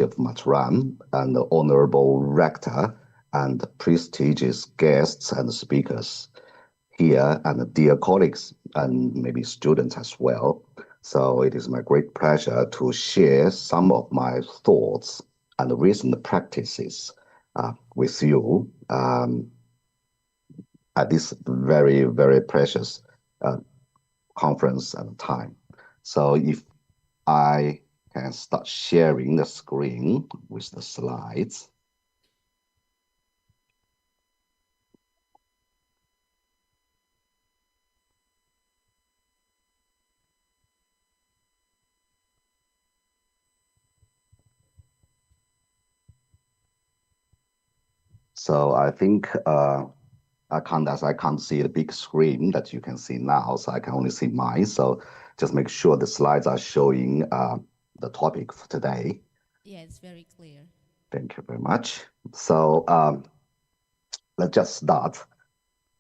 of Mataram and the Honorable Rector and prestigious guests and speakers here and dear colleagues and maybe students as well. So it is my great pleasure to share some of my thoughts and recent practices with you at this very, very precious uh, conference and time. So if I can start sharing the screen with the slides. So I think I can't see the big screen that you can see now, so I can only see mine. So just make sure the slides are showing the topic for today. Yeah, it's very clear. Thank you very much. So let's just start.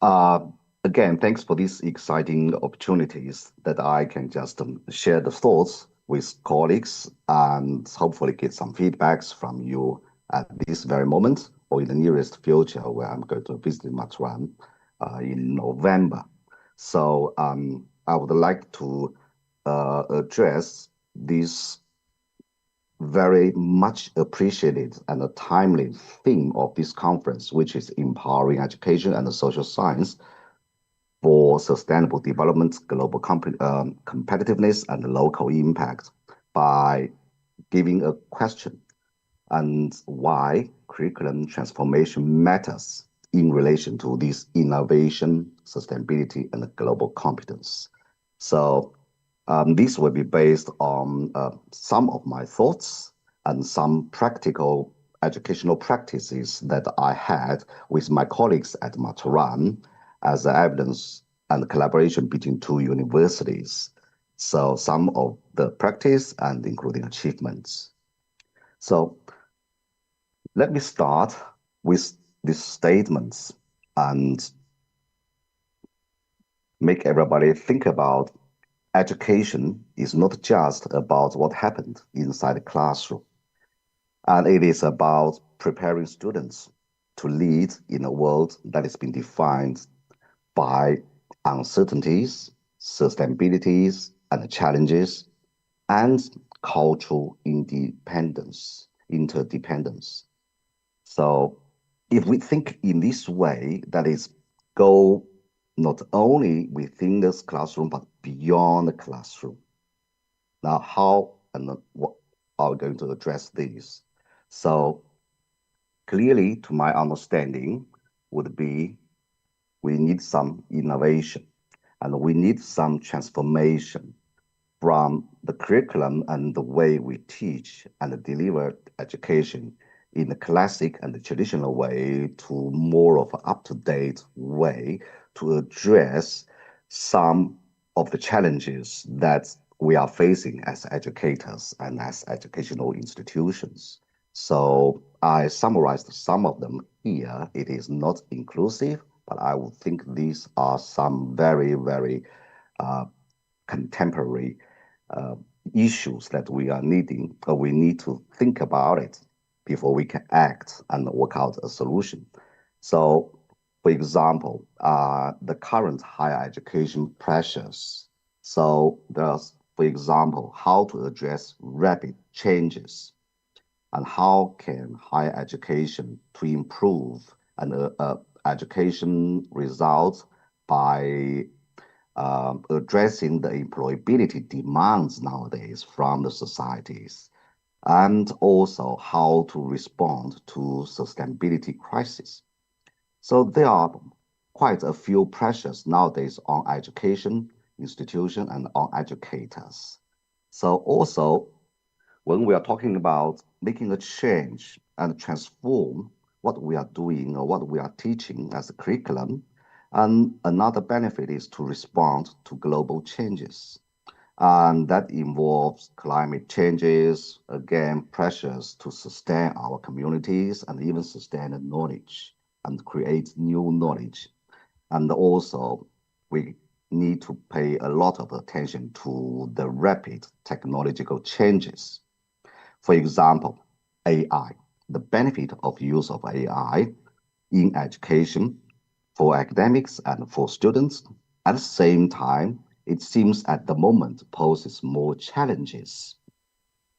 Uh, Again, thanks for these exciting opportunities that I can just share the thoughts with colleagues and hopefully get some feedbacks from you at this very moment or in the nearest future where I'm going to visit Matran in November. So I would like to address this very much appreciated and a timely theme of this conference, which is empowering education and social science for sustainable development, global competitiveness, and local impact by giving a question and why curriculum transformation matters in relation to this innovation, sustainability, and global competence. So this will be based on some of my thoughts and some practical educational practices that I had with my colleagues at Mataran as evidence and collaboration between two universities. So some of the practice and including achievements. So let me start with these statements and make everybody think about education is not just about what happened inside the classroom, and it is about preparing students to lead in a world that has been defined by uncertainties, sustainabilities, and challenges, and cultural interdependence. So if we think in this way, that is, go not only within this classroom, but beyond the classroom. Now, how and what are we going to address these? So clearly, to my understanding, would be we need some innovation and we need some transformation from the curriculum and the way we teach and deliver education in the classic and the traditional way to more of an up-to-date way to address some of the challenges that we are facing as educators and as educational institutions. So I summarized some of them here. It is not inclusive, but I would think these are some very, very uh, contemporary uh, issues that we need to think about it before we can act and work out a solution. So, for example, the current higher education pressures. So there's, for example, how to address rapid changes and how can higher education to improve and education results by addressing the employability demands nowadays from the societies, and also how to respond to sustainability crisis. So there are quite a few pressures nowadays on education institution and on educators. So also when we are talking about making a change and transform what we are doing or what we are teaching as a curriculum, and another benefit is to respond to global changes. And that involves climate changes, again, pressures to sustain our communities and even sustain the knowledge and create new knowledge. And also, we need to pay a lot of attention to the rapid technological changes. For example, AI, the benefit of use of AI in education for academics and for students. At the same time, it seems at the moment poses more challenges,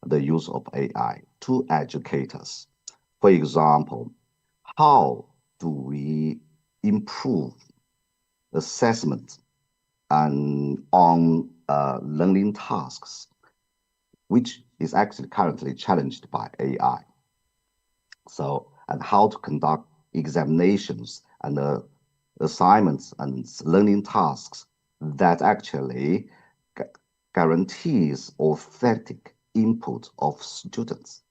the use of AI to educators. For example, how do we improve assessment and on learning tasks, which is actually currently challenged by AI? So, and how to conduct examinations and assignments and learning tasks that actually guarantees authentic input of students.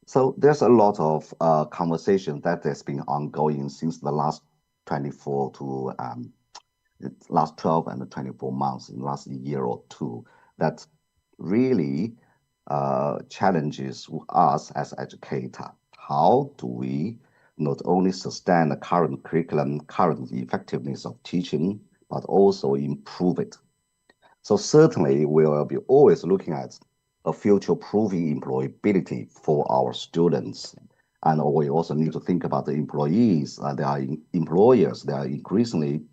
So there's a lot of conversation that has been ongoing since the last 24 to last 12 and 24 months, in the last year or two, that really challenges us as educator. How do we not only sustain the current curriculum, current effectiveness of teaching, but also improve it? So certainly we will be always looking at a future-proofing employability for our students. And we also need to think about the employees, they are employers, they are increasingly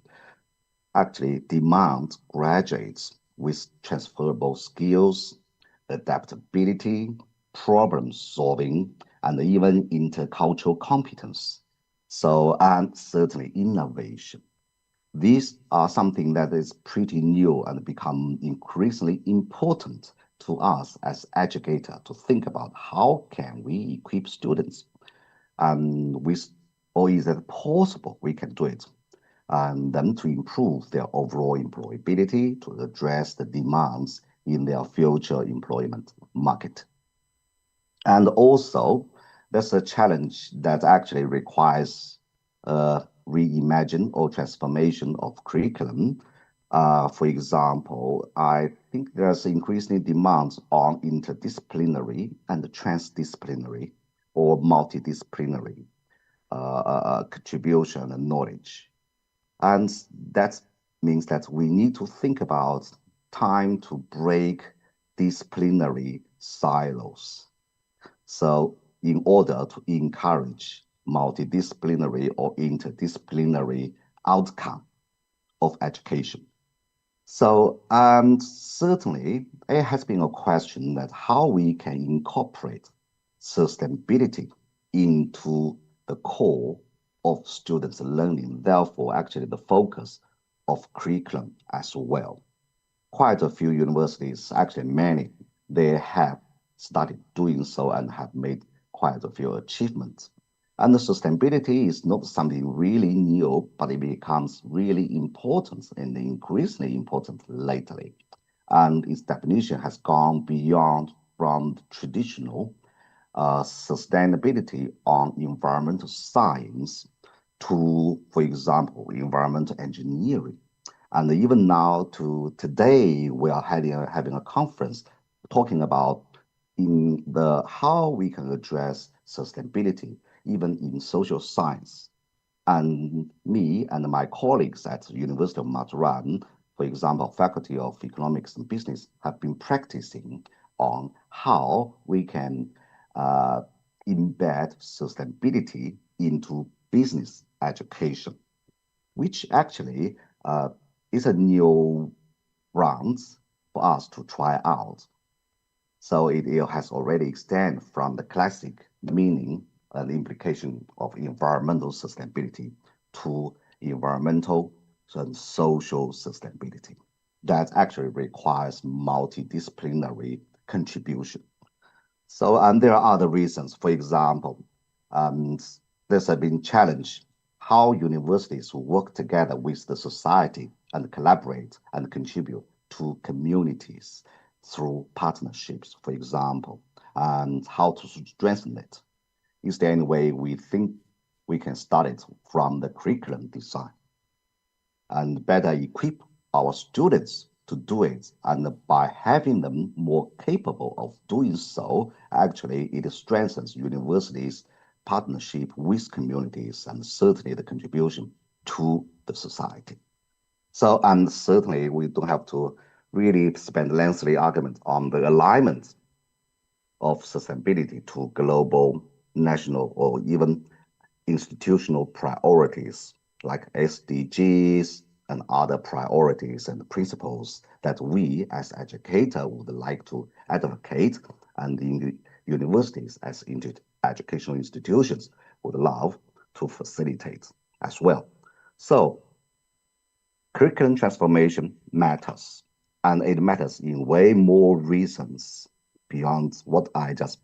actually demand graduates with transferable skills, adaptability, problem solving, and even intercultural competence. So, and certainly innovation. These are something that is pretty new and become increasingly important to us as educators to think about how can we equip students and with, or is it possible we can do it, and them to improve their overall employability to address the demands in their future employment market. And also, there's a challenge that actually requires reimagine or transformation of curriculum. For example, I think there's increasing demands on interdisciplinary and transdisciplinary or multidisciplinary contribution and knowledge. And that means that we need to think about time to break disciplinary silos. So in order to encourage multidisciplinary or interdisciplinary outcome of education. So certainly it has been a question that how we can incorporate sustainability into the core of students' learning, therefore actually the focus of curriculum as well. Quite a few universities, actually many, they have started doing so and have made quite a few achievements. And the sustainability is not something really new, but it becomes really important and increasingly important lately. And its definition has gone beyond from traditional sustainability on environmental science to, for example, environmental engineering. And even now to today, we are having a conference talking about in the how we can address sustainability even in social science. And me and my colleagues at the University of Madrid, for example, Faculty of Economics and Business, have been practicing on how we can embed sustainability into business education, which actually is a new round for us to try out. So it has already extended from the classic meaning and implication of environmental sustainability to environmental and social sustainability. That actually requires multidisciplinary contribution. So, and there are other reasons. For example, there's been challenge how universities work together with the society and collaborate and contribute to communities through partnerships, for example, and how to strengthen it. Is there any way we think we can start it from the curriculum design and better equip our students to do it? And by having them more capable of doing so, actually it strengthens universities' partnership with communities and certainly the contribution to the society. So, and certainly we don't have to really spend lengthy argument on the alignment of sustainability to global, national, or even institutional priorities like SDGs and other priorities and principles that we as educators would like to advocate and in the universities as educational institutions would love to facilitate as well. So curriculum transformation matters, and it matters in way more reasons beyond what I just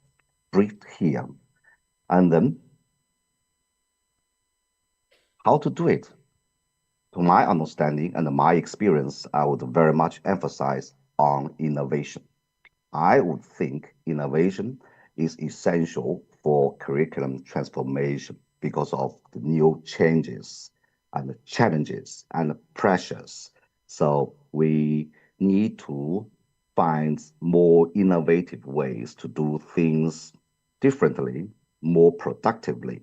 briefed here. And then how to do it. To my understanding and my experience, I would very much emphasize on innovation. I would think innovation is essential for curriculum transformation because of the new changes and the challenges and the pressures. So we need to find more innovative ways to do things differently, more productively.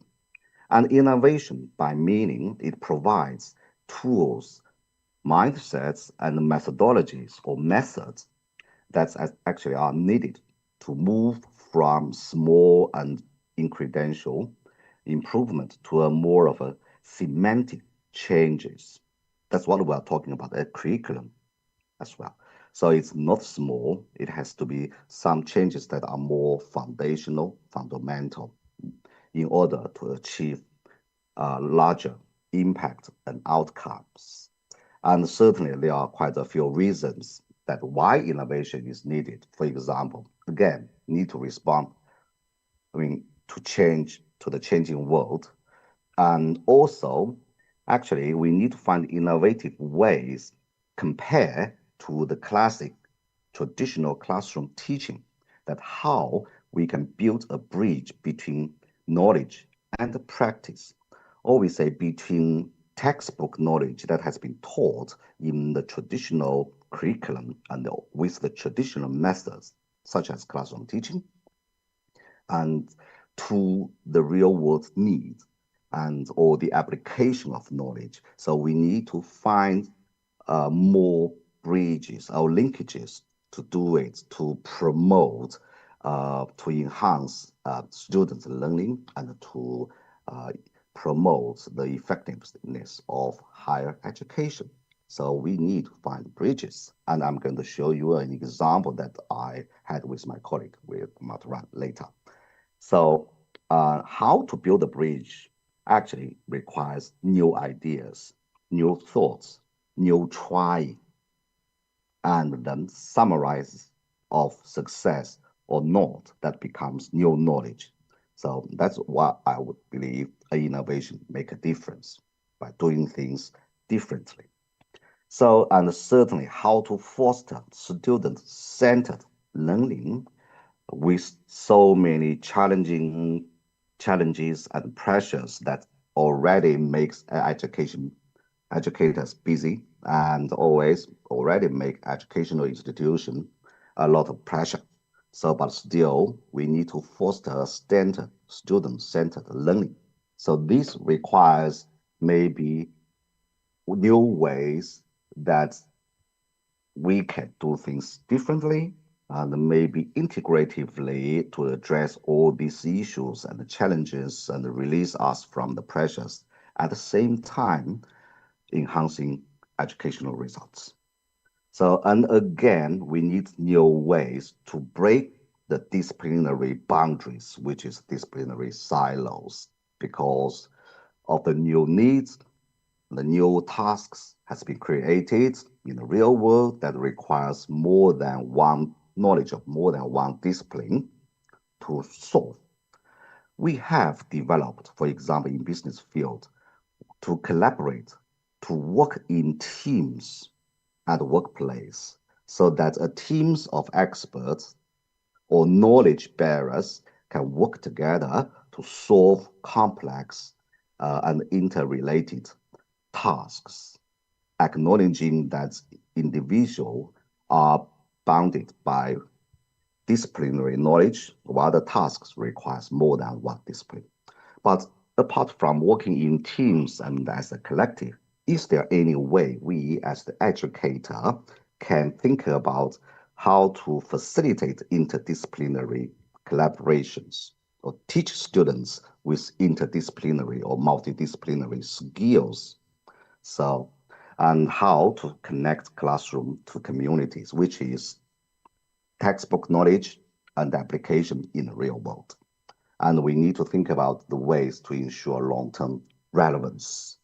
And innovation, by meaning, it provides tools, mindsets, and methodologies or methods that actually are needed to move from small and incremental improvement to a more of a semantic changes. That's what we are talking about, a curriculum as well. So it's not small. It has to be some changes that are more foundational, fundamental, in order to achieve larger impact and outcomes. And certainly there are quite a few reasons that why innovation is needed. For example, again, need to respond, to change to the changing world. And also, actually, we need to find innovative ways compare to the classic traditional classroom teaching that how we can build a bridge between knowledge and practice, or we say between textbook knowledge that has been taught in the traditional curriculum and with the traditional methods, such as classroom teaching, and to the real world needs and or the application of knowledge. So we need to find more bridges or linkages to do it, to promote, to enhance students' learning and to promote the effectiveness of higher education. So we need to find bridges. And I'm going to show you an example that I had with my colleague, with Matran later. So how to build a bridge actually requires new ideas, new thoughts, new trying, and then summarize of success or not that becomes new knowledge. So that's what I would believe a innovation make a difference by doing things differently. So, and certainly how to foster student-centered learning with so many challenges and pressures that already makes educators busy and always already make educational institution a lot of pressure. So, but still, we need to foster standard student-centered learning. So this requires maybe new ways that we can do things differently and maybe integratively to address all these issues and challenges and release us from the pressures at the same time enhancing educational results. So, and again, we need new ways to break the disciplinary boundaries, which is disciplinary silos, because of the new needs, the new tasks has been created in the real world that requires more than one knowledge of more than one discipline to solve. We have developed, for example, in business field, to collaborate, to work in teams at the workplace so that a teams of experts or knowledge bearers can work together to solve complex and interrelated tasks, acknowledging that individuals are bounded by disciplinary knowledge, while the tasks requires more than one discipline. But apart from working in teams and as a collective, is there any way we as the educator can think about how to facilitate interdisciplinary collaborations, or teach students with interdisciplinary or multidisciplinary skills. So, and how to connect classroom to communities, which is textbook knowledge and application in the real world. And we need to think about the ways to ensure long-term relevance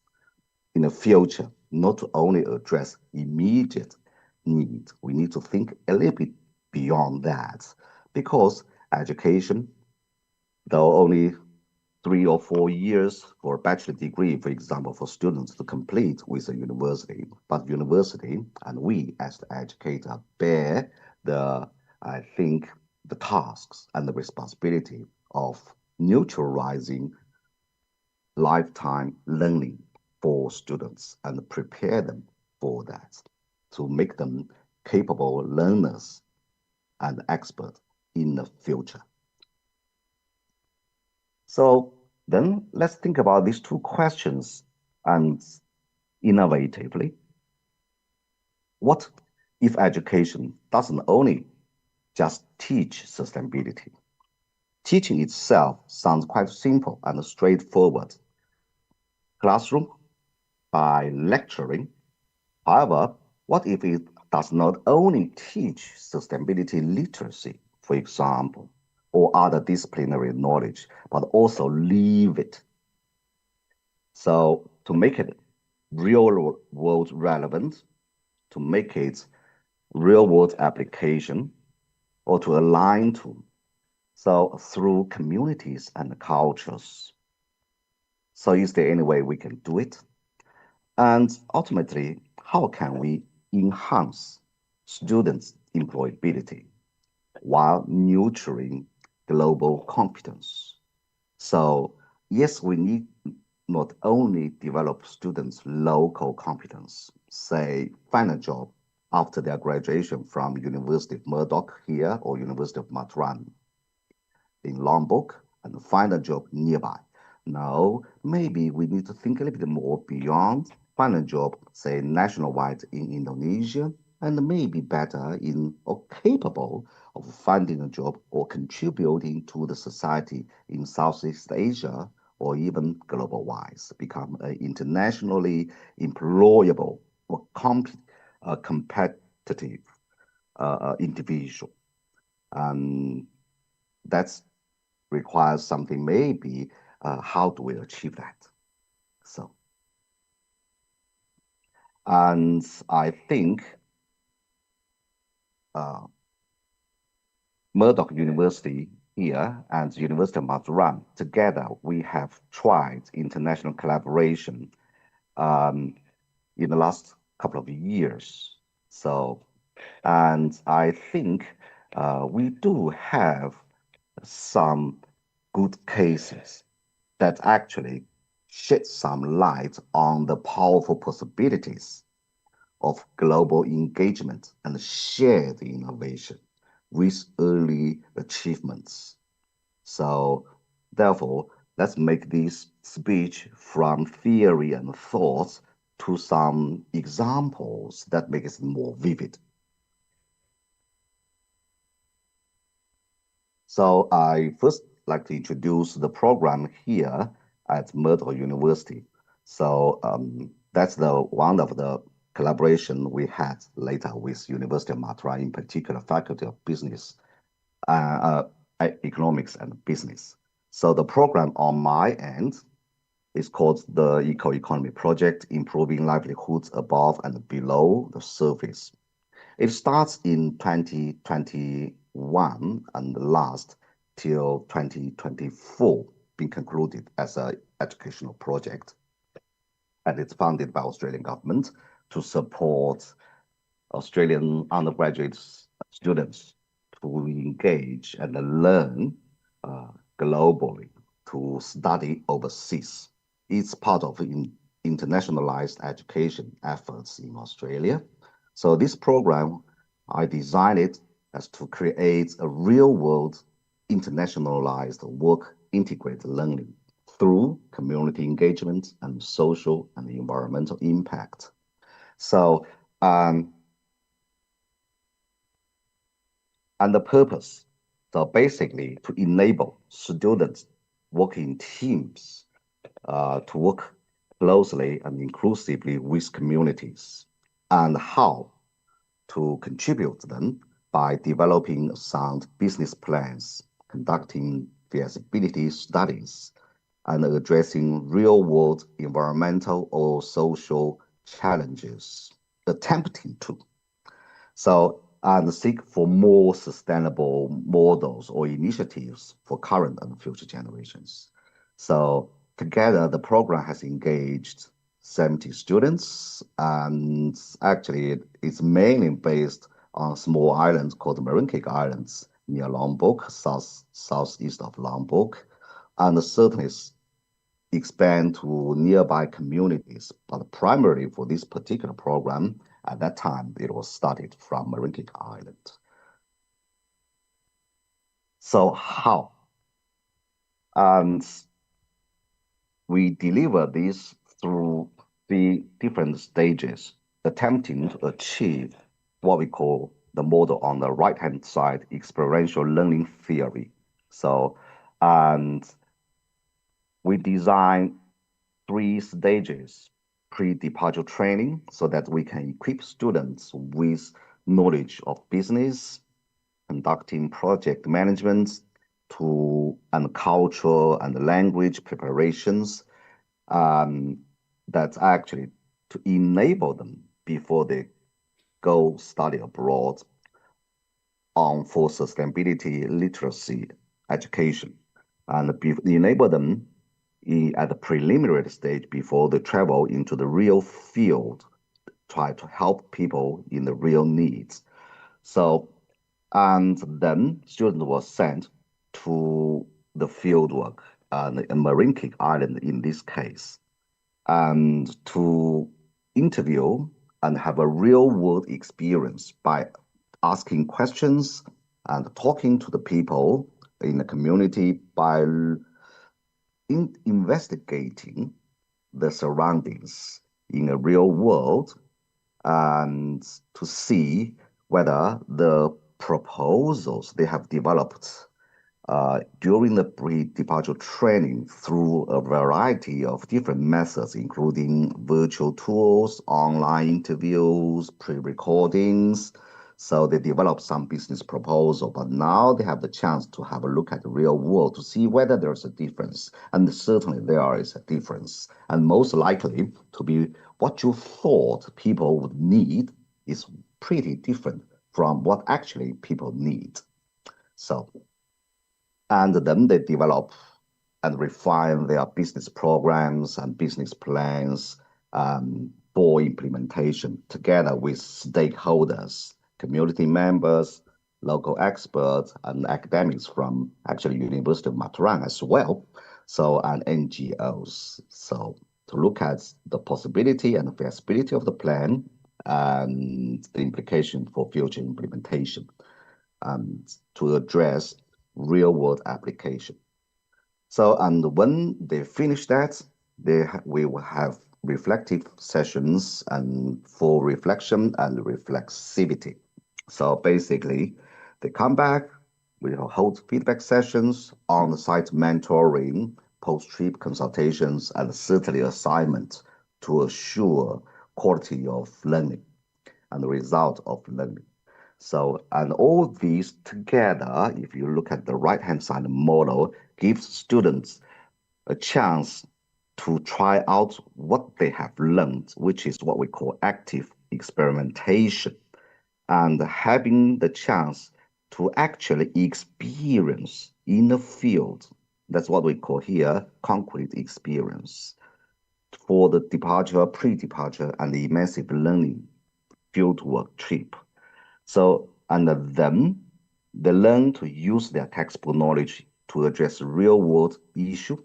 in the future, not to only address immediate need. We need to think a little bit beyond that because education, though only 3 or 4 years for a bachelor degree, for example, for students to complete with a university, but university and we as the educator bear the, I think, the tasks and the responsibility of neutralizing lifetime learning for students and prepare them for that to make them capable learners and experts in the future. So then let's think about these two questions and innovatively. What if education doesn't only just teach sustainability? Teaching itself sounds quite simple and straightforward. Classroom by lecturing. However, what if it does not only teach sustainability literacy, for example, or other disciplinary knowledge, but also live it? So to make it real world relevant, to make it real world application, or to align to, so through communities and cultures. So is there any way we can do it? And ultimately, how can we enhance students' employability while nurturing global competence? So yes, we need not only develop students' local competence, say find a job after their graduation from University of Murdoch here or University of Madras in Lombok and find a job nearby. No, maybe we need to think a little bit more beyond find a job, say nationwide in Indonesia, and maybe better in or capable of finding a job or contributing to the society in Southeast Asia or even global wise, become an internationally employable or competitive individual. And that's requires something maybe how do we achieve that? So, and I think uh, Murdoch University here and University of Madras together, we have tried international collaboration um, in the last couple of years. So, and I think we do have some good cases that actually shed some light on the powerful possibilities of global engagement and shared innovation with early achievements. So, therefore, let's make this speech from theory and thoughts to some examples that make it more vivid. So I first like to introduce the program here at Murdoch University. So that's the one of the collaboration we had later with University of Madras, in particular Faculty of Business, Economics and Business. So the program on my end is called the Eco-Economy Project, Improving Livelihoods Above and Below the Surface. It starts in 2021 and lasts till 2024, being concluded as an educational project. And it's funded by Australian government to support Australian undergraduate students to engage and learn globally, to study overseas. It's part of internationalized education efforts in Australia. So this program, I designed it as to create a real-world internationalized work integrated learning through community engagement and social and environmental impact. So, and the purpose. So basically, to enable students work in teams, to work closely and inclusively with communities, and how to contribute them by developing sound business plans, conducting feasibility studies, and addressing real-world environmental or social challenges, attempting to and seek for more sustainable models or initiatives for current and future generations. So together, the program has engaged 70 students, and actually it's mainly based on a small island called Marincake Islands near Lombok, southeast of Lombok, and certainly expand to nearby communities. But primarily for this particular program, at that time, it was started from Marincake Island. So how? And we deliver this through the different stages, attempting to achieve what we call the model on the right-hand side, experiential learning theory. So, and we design 3 stages: pre-departure training, so that we can equip students with knowledge of business, conducting project management, and culture and language preparations, um, that's actually to enable them before they go study abroad on for sustainability literacy education, and enable them at the preliminary stage before they travel into the real field, try to help people in the real needs. So, and then students were sent to the field work in Marincake Island in this case, and to interview and have a real world experience by asking questions and talking to the people in the community by investigating the surroundings in a real world, and to see whether the proposals they have developed during the pre-departure training through a variety of different methods, including virtual tools, online interviews, pre-recordings. So they developed some business proposal, but now they have the chance to have a look at the real world to see whether there's a difference. And certainly there is a difference. And most likely to be what you thought people would need is pretty different from what actually people need. So and then they develop and refine their business programs and business plans for implementation together with stakeholders, community members, local experts, and academics from actually University of Mataran as well. So, and NGOs. So to look at the possibility and the feasibility of the plan and the implication for future implementation, to address real world application. So, and when they finish that, we will have reflective sessions and for reflection and reflexivity. So basically, they come back, we will hold feedback sessions, on-site mentoring, post-trip consultations, and certainly assignments to assure quality of learning and the result of learning. So, and all these together, if you look at the right-hand side model, gives students a chance to try out what they have learned, which is what we call active experimentation, and having the chance to actually experience in the field. That's what we call here concrete experience for the departure, pre-departure, and the immersive learning fieldwork trip. So, and then they learn to use their textbook knowledge to address real world issue,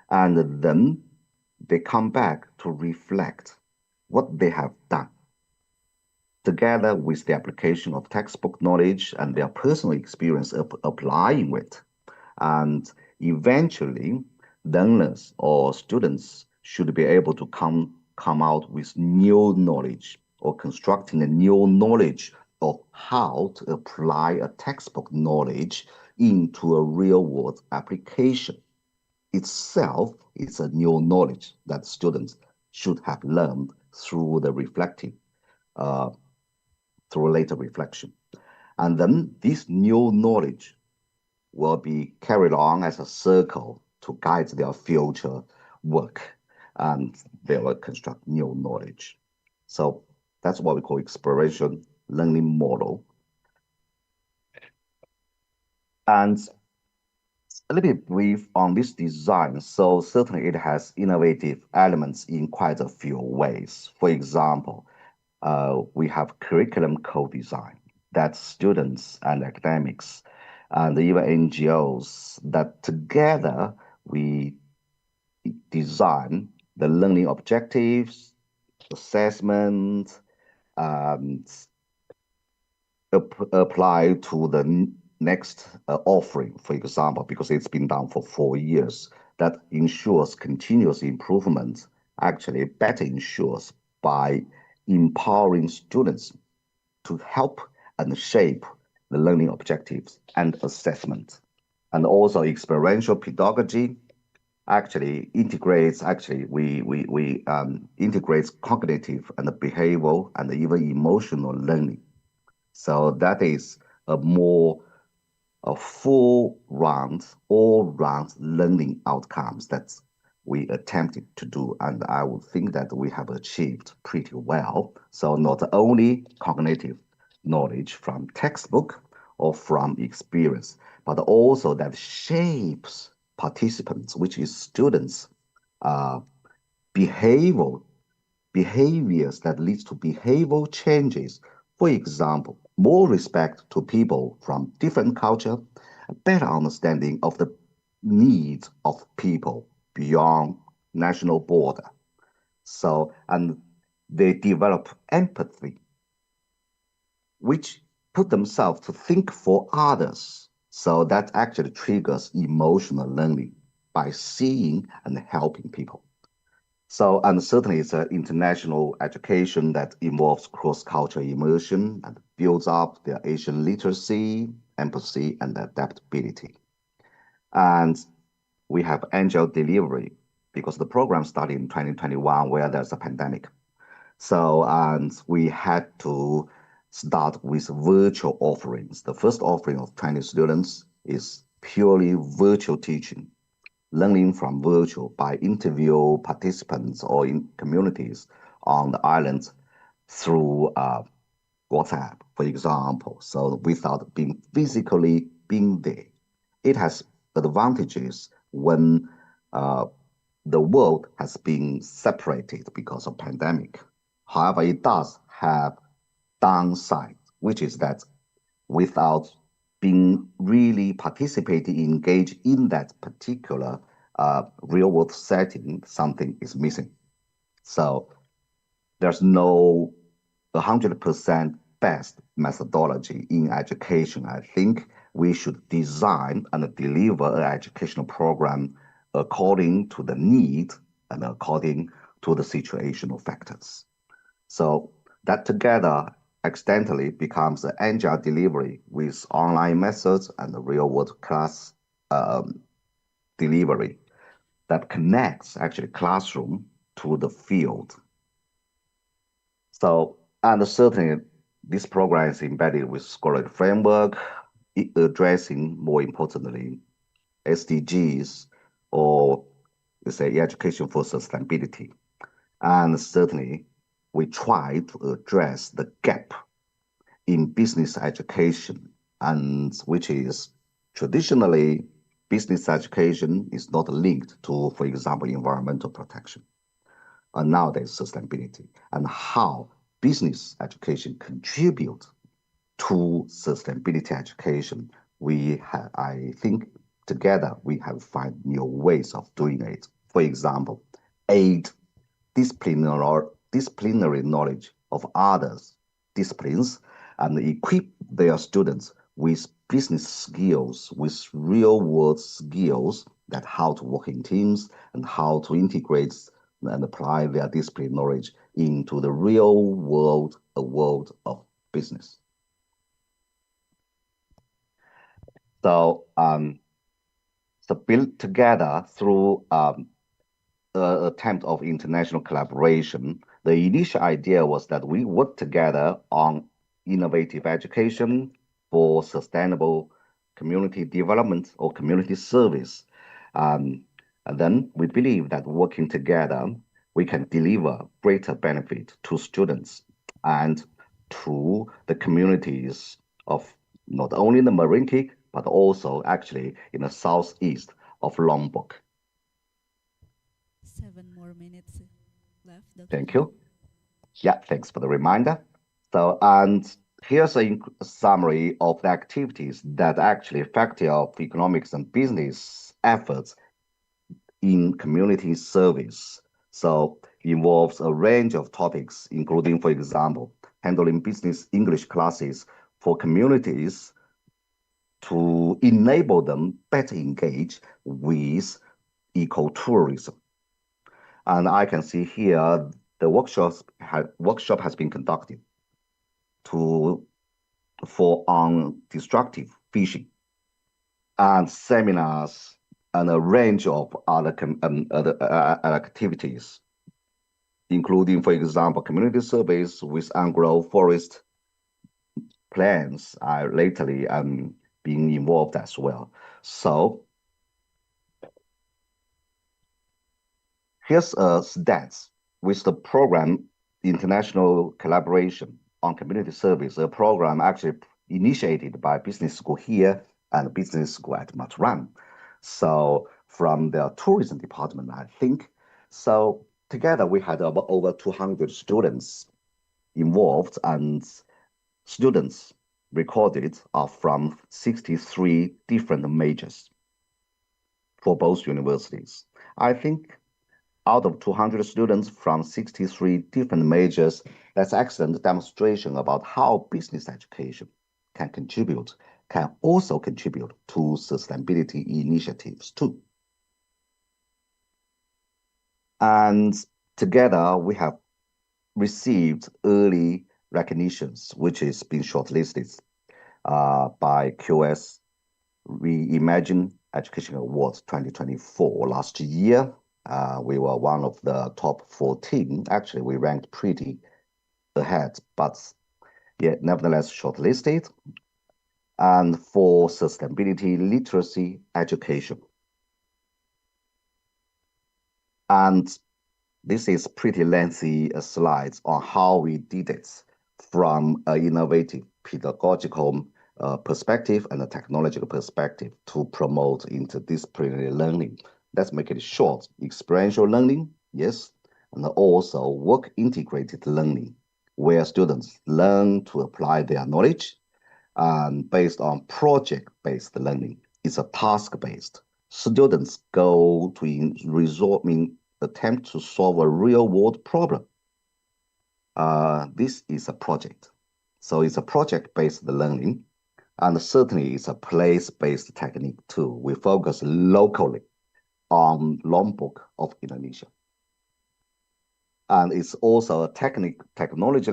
and then they come back to reflect what they have done together with the application of textbook knowledge and their personal experience of applying it. And eventually, learners or students should be able to come out with new knowledge or constructing a new knowledge of how to apply a textbook knowledge into a real-world application itself is a new knowledge that students should have learned through the reflective, uh, through later reflection. And then this new knowledge will be carried on as a circle to guide their future work, and they will construct new knowledge. So that's what we call exploration learning model. And a little bit brief on this design. So certainly it has innovative elements in quite a few ways. For example, we have curriculum co-design that students and academics and even NGOs that together we design the learning objectives, assessment, and apply to the next offering, for example, because it's been done for 4 years, that ensures continuous improvement, actually better ensures by empowering students to help and shape the learning objectives and assessment. And also experiential pedagogy actually integrates, we integrates cognitive and behavioral and even emotional learning. So that is a more a full round, all round learning outcomes that we attempted to do. And I would think that we have achieved pretty well. So not only cognitive knowledge from textbook or from experience, but also that shapes participants, which is students' uh, behavioral behaviors that leads to behavioral changes. For example, more respect to people from different culture, a better understanding of the needs of people beyond national border. So, and they develop empathy, which put themselves to think for others. So that actually triggers emotional learning by seeing and helping people. So, and certainly it's an international education that involves cross-cultural immersion and builds up their Asian literacy, empathy, and adaptability. And we have agile delivery because the program started in 2021 where there's a pandemic. So, and we had to start with virtual offerings. The first offering of Chinese students is purely virtual teaching, learning from virtual by interview participants or in communities on the islands through WhatsApp, for example. So without being physically being there, it has advantages when uh, the world has been separated because of pandemic. However, it does have downside, which is that without being really participating, engaged in that particular real world setting, something is missing. So there's no 100% best methodology in education. I think we should design and deliver an educational program according to the need and according to the situational factors. So that together accidentally becomes an agile delivery with online methods and the real world class um, delivery that connects actually classroom to the field. So, and certainly this program is embedded with scholarly framework, addressing more importantly SDGs or let's say education for sustainability. And certainly we try to address the gap in business education, and which is traditionally business education is not linked to, for example, environmental protection. And now there's sustainability and how business education contributes to sustainability education. We have, I think, together we have find new ways of doing it. For example, aid disciplinary knowledge of others' disciplines and equip their students with business skills, with real world skills that how to work in teams and how to integrate and apply their discipline knowledge into the real world, a world of business. So, so built together through attempt of international collaboration. The initial idea was that we work together on innovative education for sustainable community development or community service. Um, and then we believe that working together, we can deliver greater benefit to students and to the communities of not only the Marinki, but also actually in the southeast of Lombok. 7 more minutes left, Dr. Thank John. you. Yeah, thanks for the reminder. So, and here's a summary of the activities that actually Faculty of Economics and Business efforts in community service. So, involves a range of topics, including, for example, handling business English classes for communities to enable them better engage with ecotourism. And I can see here the workshop has been conducted to for on destructive fishing and seminars and a range of other activities, including, for example, community surveys with mangrove forest plans are lately being involved as well. So here's stats with the program International Collaboration on Community Service, a program actually initiated by business school here and business school at Maturan. So from the tourism department, I think. So together we had about over 200 students involved and students recorded are from 63 different majors for both universities. I think out of 200 students from 63 different majors, that's excellent demonstration about how business education can contribute, can also contribute to sustainability initiatives too. And together we have received early recognitions, which is being shortlisted by QS Reimagine Education Awards 2024 last year. We were one of the top 14. Actually, we ranked pretty ahead, but yet nevertheless shortlisted. And for sustainability literacy education. And this is pretty lengthy slides on how we did it from an innovative pedagogical perspective and a technological perspective to promote interdisciplinary learning. Let's make it short. Experiential learning, yes, and also work integrated learning, where students learn to apply their knowledge and based on project-based learning. It's a task-based. Students go to resort in attempt to solve a real-world problem. This is a project. So it's a project-based learning, and certainly it's a place-based technique too. We focus locally on Lombok of Indonesia. And it's also a technology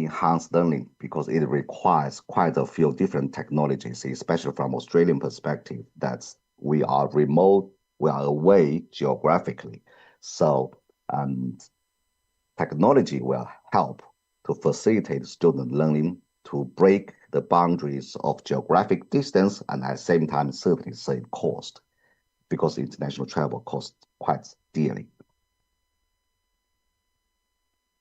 enhanced learning because it requires quite a few different technologies, especially from Australian perspective, that we are remote, we are away geographically. So technology will help to facilitate student learning to break the boundaries of geographic distance and at the same time certainly save cost because international travel costs quite dearly.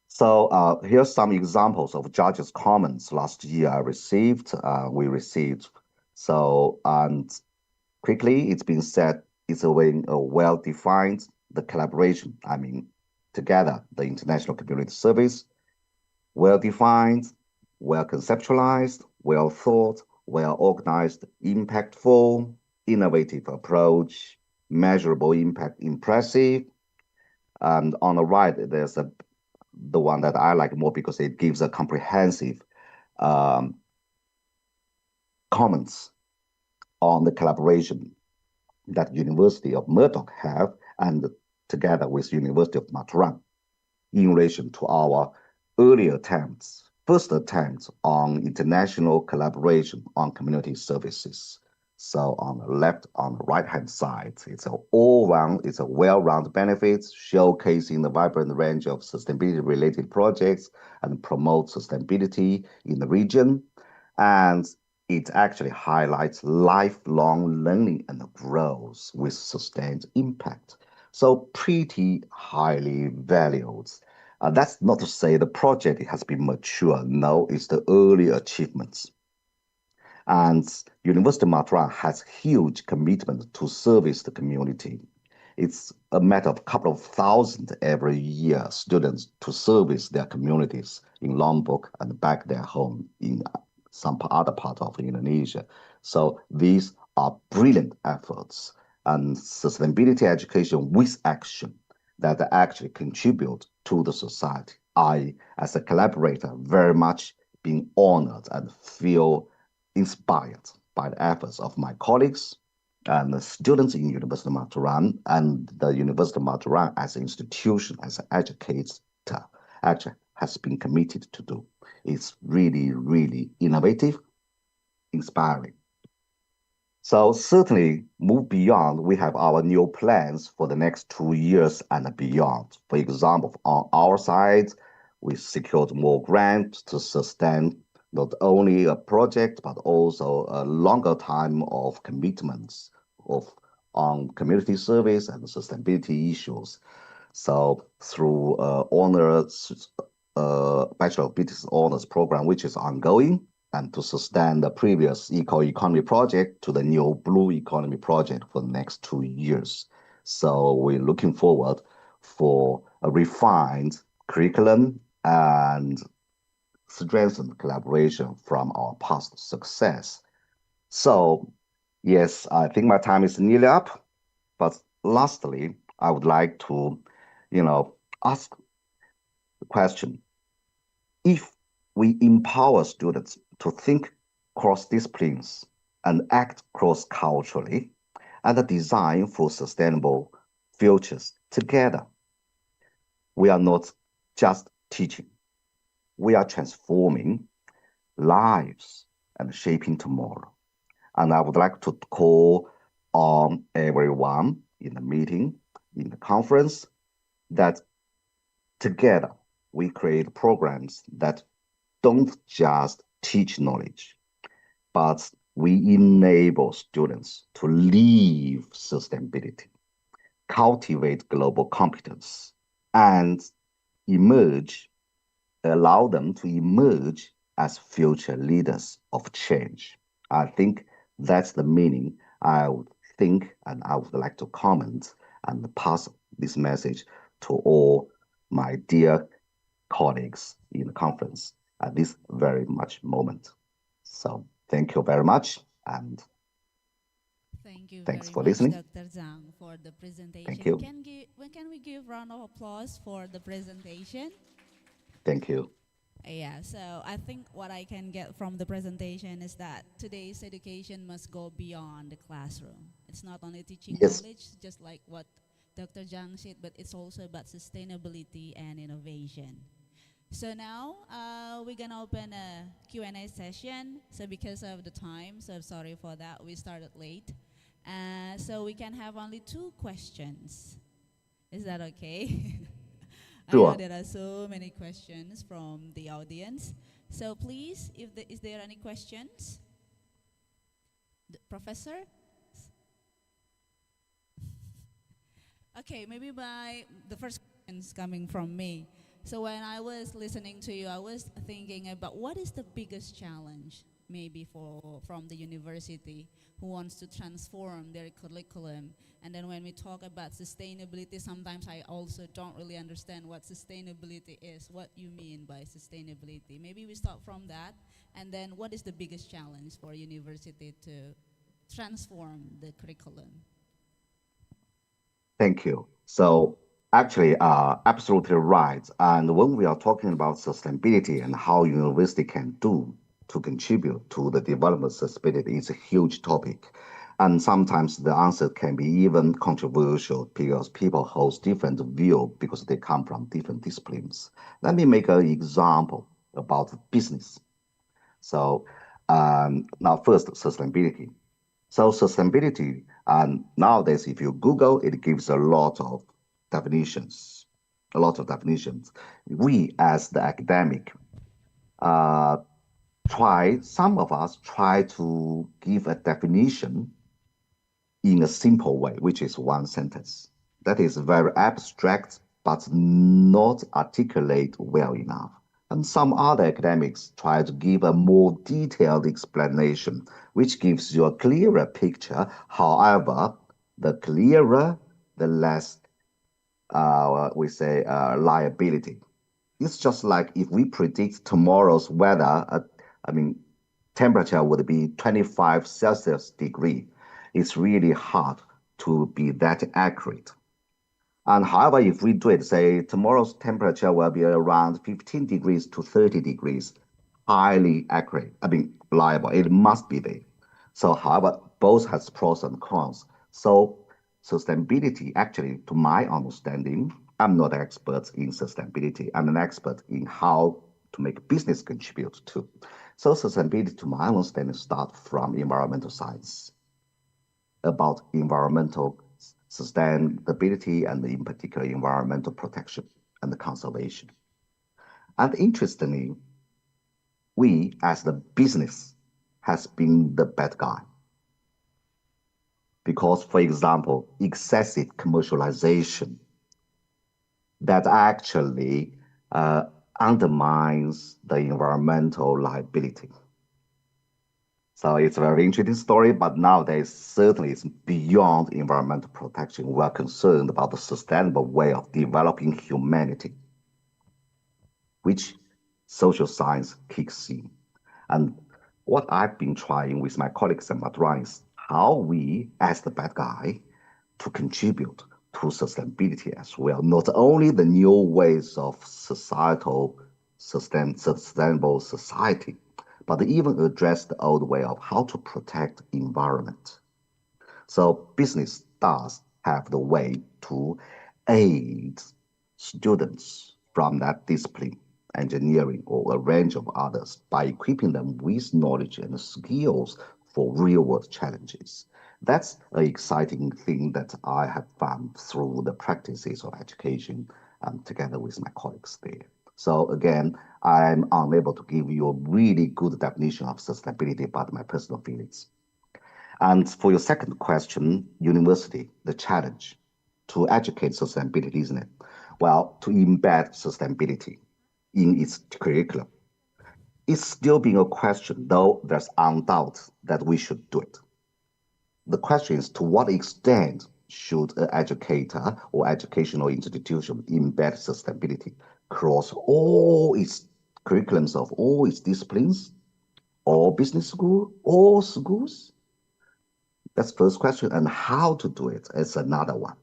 So here's some examples of judges' comments last year I received. We received. So and quickly, it's been said it's a well-defined the collaboration. I mean, together the international community service, well-defined, well-conceptualized, well-thought, well-organized, impactful, innovative approach, measurable impact, impressive. And on the right, there's the one that I like more because it gives a comprehensive um, comments on the collaboration that University of Murdoch have and together with University of Maturan in relation to our earlier attempts first attempt on international collaboration on community services. So on the left, on the right-hand side, it's a well-rounded benefits, showcasing the vibrant range of sustainability-related projects and promote sustainability in the region. And it actually highlights lifelong learning and growth with sustained impact. So pretty highly valued. That's not to say the project has been mature. No, it's the early achievements. And University of Madras has huge commitment to service the community. It's a matter of a couple of thousand every year students to service their communities in Lombok and back their home in some other part of Indonesia. So these are brilliant efforts and sustainability education with action that actually contribute to the society. I, as a collaborator, very much being honored and feel inspired by the efforts of my colleagues and the students in University of Madras and the University of Madras as an institution, as an educator, actually has been committed to do. It's really, really innovative, inspiring. So certainly move beyond. We have our new plans for the next 2 years and beyond. For example, on our side, we secured more grants to sustain not only a project but also a longer time of commitments of on community service and sustainability issues. So through honors, Bachelor of Business Honors program, which is ongoing, and to sustain the previous eco-economy project to the new blue economy project for the next 2 years. So we're looking forward for a refined curriculum and strengthened collaboration from our past success. So yes, I think my time is nearly up. But lastly, I would like to, ask the question, if we empower students to think cross disciplines and act cross culturally and design for sustainable futures together, we are not just teaching, we are transforming lives and shaping tomorrow. And I would like to call on everyone in the meeting, in the conference, that together we create programs that don't just teach knowledge, but we enable students to live sustainability, cultivate global competence, and emerge, allow them to emerge as future leaders of change. I think that's the meaning I would think and I would like to comment and pass this message to all my dear colleagues in the conference at this very much moment. So thank you very much and Thank you thanks very for much, listening. Dr. Zhang, for the Thank presentation. you. When can we give round of applause for the presentation? Thank you. Yeah, so I think what I can get from the presentation is that today's education must go beyond the classroom. It's not only teaching Yes, knowledge, just like what Dr. Zhang said, but it's also about sustainability and innovation. So now we're gonna open a Q&A session. So because of the time, so sorry for that, we started late. So we can have only 2 questions. Is that okay? I know sure. there are so many questions from the audience. So please, is there any questions? Professor? Okay, maybe the first question is coming from me. So when I was listening to you, I was thinking about what is the biggest challenge maybe for from the university who wants to transform their curriculum. And then when we talk about sustainability, sometimes I also don't really understand what sustainability is, what you mean by sustainability. Maybe we start from that. And then what is the biggest challenge for university to transform the curriculum? Thank you. So actually, absolutely right. And when we are talking about sustainability and how university can do to contribute to the development of sustainability, it's a huge topic. And sometimes the answer can be even controversial because people hold different view because they come from different disciplines. Let me make an example. about business. So now first, sustainability. So sustainability, and nowadays, if you Google, it gives definitions, a lot of definitions. We, as the academic, uh, some of us try to give a definition in a simple way, which is one sentence. That is very abstract, but not articulate well enough. And some other academics try to give a more detailed explanation, which gives you a clearer picture. However, the clearer, the less we say liability. It's just like if we predict tomorrow's weather, I mean, temperature would be 25 Celsius degree. It's really hard to be that accurate. And however, if we do it, say tomorrow's temperature will be around 15 degrees to 30 degrees, highly accurate, I mean, reliable. It must be there. So, however, both has pros and cons. So, sustainability, actually, to my understanding, I'm not an expert in sustainability. I'm an expert in how to make business contribute to. So, sustainability, to my understanding, start from environmental science about environmental sustainability and in particular environmental protection and conservation. And interestingly, we as the business has been the bad guy because, for example, excessive commercialization that actually uh, undermines the environmental liability. So it's a very interesting story, but nowadays certainly it's beyond environmental protection. We're concerned about the sustainable way of developing humanity, which social science kicks in. And what I've been trying with my colleagues and Madran is how we, as the bad guy, to contribute to sustainability as well. Not only the new ways of sustainable society, but even address the old way of how to protect environment. So business does have the way to aid students from that discipline, engineering, or a range of others by equipping them with knowledge and skills for real world challenges. That's an exciting thing that I have found through the practices of education together with my colleagues there. So again, I'm unable to give you a really good definition of sustainability, but my personal feelings. And for your second question, university, the challenge to educate sustainability, isn't it? Well, to embed sustainability in its curriculum. It's still being a question, though there's undoubt that we should do it. The question is to what extent should an educator or educational institution embed sustainability across all its curriculums of all its disciplines, all business school, all schools? That's the first question. And how to do it is another one.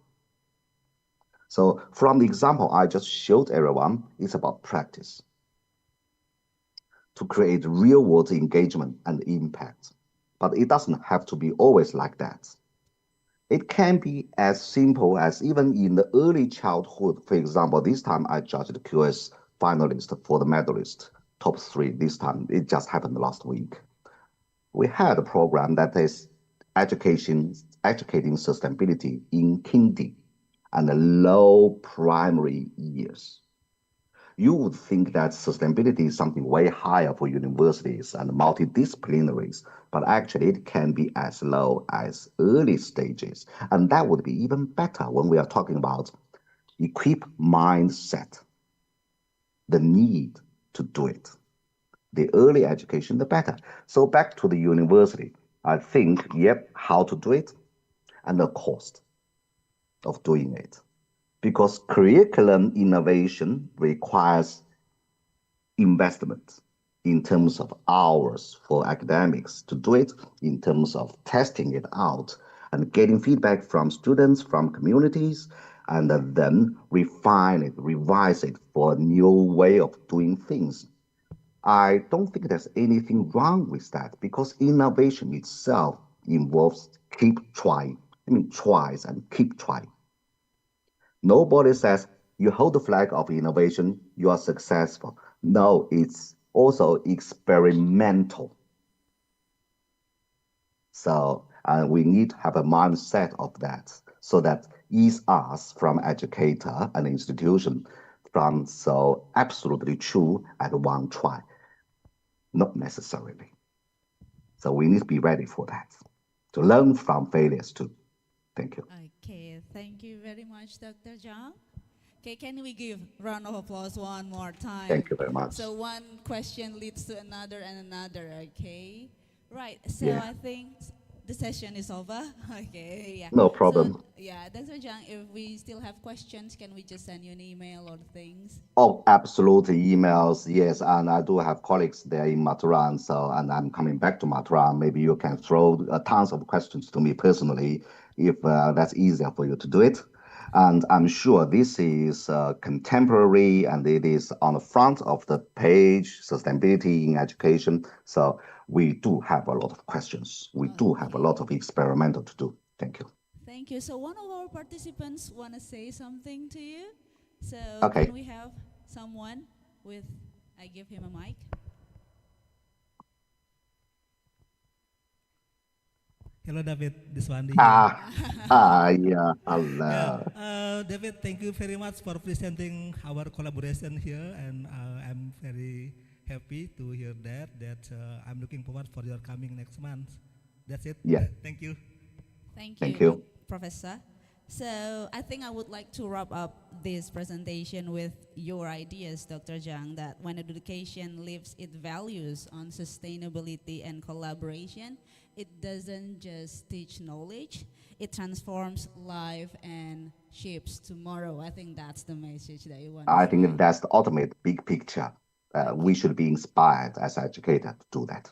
So from the example I just showed everyone, it's about practice to create real world engagement and impact. But it doesn't have to be always like that. It can be as simple as even in the early childhood. For example, this time I judged the QS finalist for the medalist, top three this time. It just happened last week. We had a program that is educating sustainability in kindy and low primary years. You would think that sustainability is something way higher for universities and multidisciplinaries, but actually it can be as low as early stages. And that would be even better when we are talking about equip mindset, the need to do it. The early education, the better. So back to the university, I think, yep, how to do it and the cost of doing it. Because curriculum innovation requires investment in terms of hours for academics to do it, in terms of testing it out and getting feedback from students, from communities, and then refine it, revise it for a new way of doing things. I don't think there's anything wrong with that because innovation itself involves keep trying. I mean, tries and keep trying. Nobody says you hold the flag of innovation, you are successful. No, it's also experimental. So we need to have a mindset of that so that ease us from educator and institution from so absolutely true at one try, not necessarily. So we need to be ready for that, to learn from failures too. Thank you. Okay, thank you very much, Dr. Zhang. Okay, can we give round of applause one more Thank time? you very much. So one question leads to another and another, okay? Right, so Yeah, I think the session is over. Okay, yeah. no So, problem. yeah, Dr. Zhang, if we still have questions, can we just send you an email or things? Oh, absolutely. Emails, yes. And I do have colleagues there in Maturan. So, and I'm coming back to Maturan. Maybe you can throw tons of questions to me personally if that's easier for you to do it. And I'm sure this is contemporary and it is on the front of the page, sustainability in education. So we do have a lot of questions. We do have a Okay, lot of experimental to do. Thank you. thank you. So one of our participants want to say something to you. So can Okay. we have someone with, I give him a mic. Hello, David. This Wandi here. Ah, yeah, Yeah, Allah. David, thank you very much for presenting our collaboration here, and I'm very happy to hear that. I'm looking forward for your coming next month. That's it. Yeah, Thank you. Thank thank you, you. Professor. So I think I would like to wrap up this presentation with your ideas, Dr. Zhang, that when education lives its values on sustainability and collaboration, it doesn't just teach knowledge, it transforms life and shapes tomorrow. I think that's the message that you want to I share. think that's the ultimate big picture. We Okay. should be inspired as educators to do that.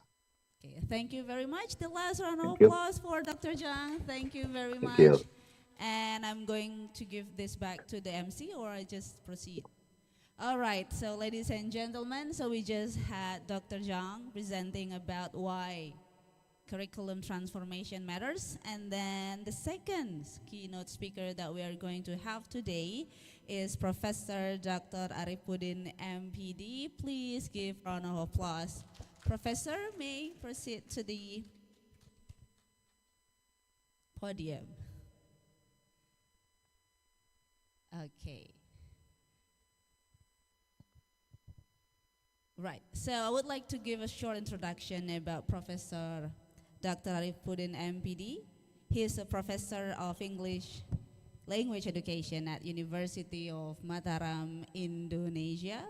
Okay, thank you very much. The last round of Thank you. applause for Dr. Zhang. Thank you very Thank much. you. And I'm going to give this back to the MC or I just proceed. All right, so ladies and gentlemen, so we just had Dr. Zhang presenting about why curriculum transformation matters. And then the second keynote speaker that we are going to have today is Professor Dr. Arifudin, MPD. Please give a round of applause. Professor, may proceed to the podium. Okay. Right. So I would like to give a short introduction about Professor Dr. Arifudin, MPD. He is a professor of English language education at University of Mataram, Indonesia.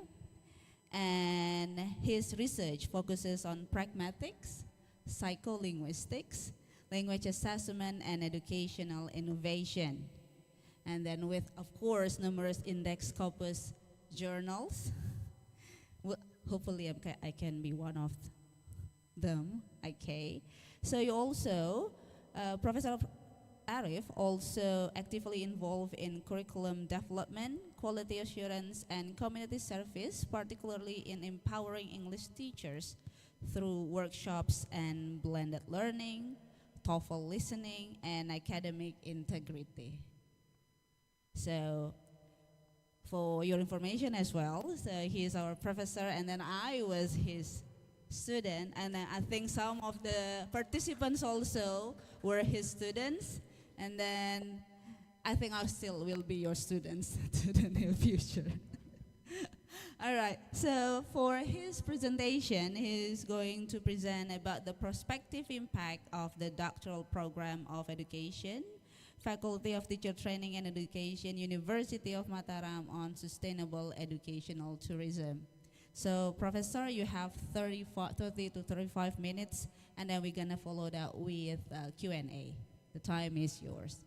And his research focuses on pragmatics, psycholinguistics, language assessment, and educational innovation. And then with, of course, numerous index corpus journals. Hopefully I can be one of them, okay. So you also, Professor Arif also actively involved in curriculum development, quality assurance, and community service, particularly in empowering English teachers through workshops and blended learning, TOEFL listening, and academic integrity. So for your information as well, so he is our professor and then I was his student, and then I think some of the participants also were his students, and then I think I still will be your students to the near future. All right, so for his presentation, he's going to present about the prospective impact of the doctoral program of education, Faculty of Teacher Training and Education, University of Mataram on sustainable educational tourism. So, Professor, you have 30 to 35 minutes, and then we're gonna follow that with Q&A. The time is yours.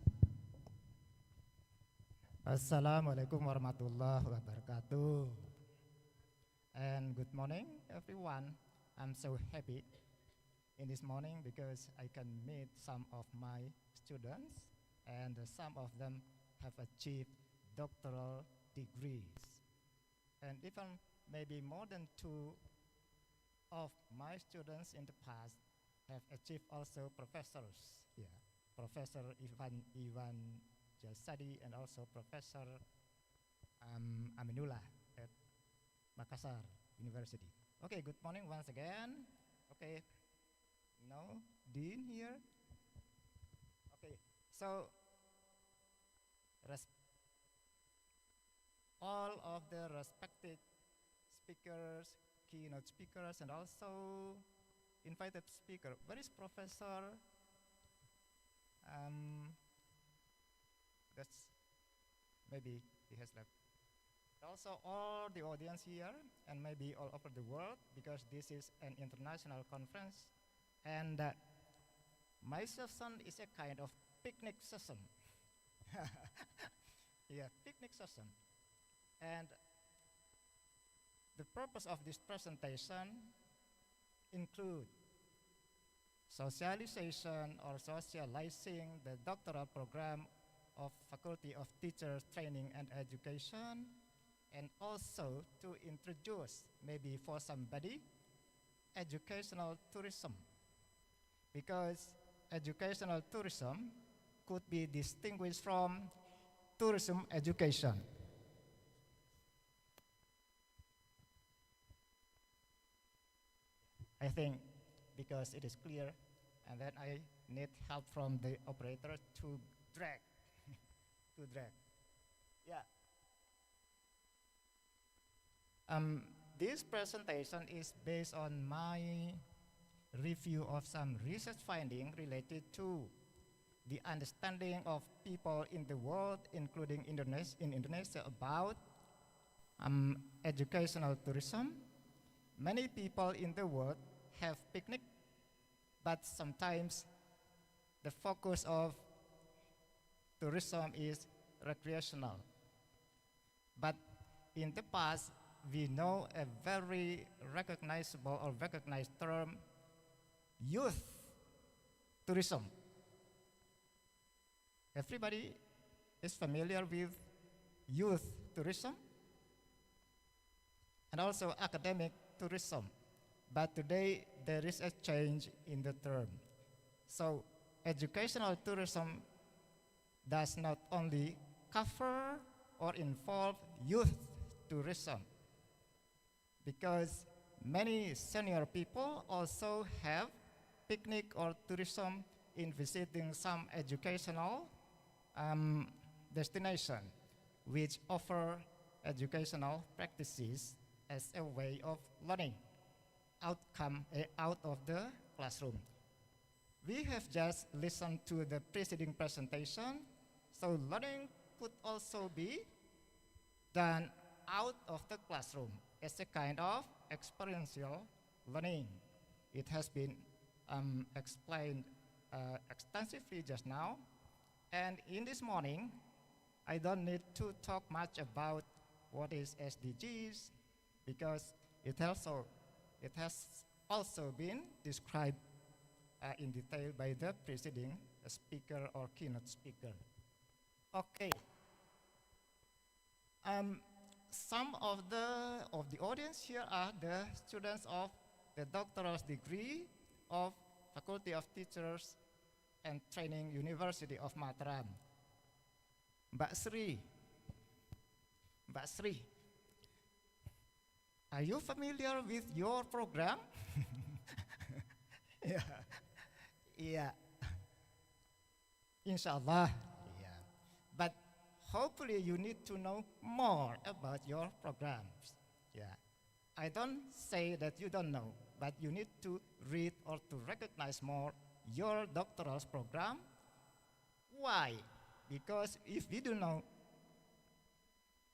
Assalamualaikum warahmatullahi wabarakatuh. And good morning, everyone. I'm so happy in this morning because I can meet some of my students, and some of them have achieved doctoral degrees. And even maybe more than two of my students in the past have achieved also professors. Yeah, Professor Ivan Jasadi and also Professor Aminullah at Makassar University. Okay, good morning once again. Okay, no, Dean here. Okay, so res- all of the respected speakers, keynote speakers, and also invited speaker. Where is Professor? Um, that's maybe he has left. Also, all the audience here, and maybe all over the world, because this is an international conference, and my session is a kind of picnic session. Yeah, picnic session. And the purpose of this presentation include socialization or socializing the doctoral program of Faculty of Teachers Training and Education, and also to introduce, maybe for somebody, educational tourism. Because educational tourism could be distinguished from tourism education. I think because it is clear, and then I need help from the operator to drag, to drag. Yeah. This presentation is based on my review of some research finding related to the understanding of people in the world, including in Indonesia, about educational tourism. Many people in the world have picnic, but sometimes the focus of tourism is recreational. But in the past, we know a very recognizable or recognized term, youth tourism. Everybody is familiar with youth tourism and also academic tourism. But today there is a change in the term. So educational tourism does not only cover or involve youth tourism, because many senior people also have picnic or tourism in visiting some educational destination, which offer educational practices as a way of learning out of the classroom. We have just listened to the preceding presentation, so learning could also be done out of the classroom as a kind of experiential learning. It has been explained extensively just now, and in this morning, I don't need to talk much about what is SDGs, because it has also been described in detail by the preceding speaker or keynote speaker. Okay. Some of the audience here are the students of the doctoral degree of Faculty of Teachers and Training, University of Mataram. Mbak Sri, are you familiar with your program? Yeah, yeah, inshallah, yeah. But hopefully you need to know more about your programs. Yeah, I don't say that you don't know, but you need to read or to recognize more your doctoral program. Why? Because if we do know,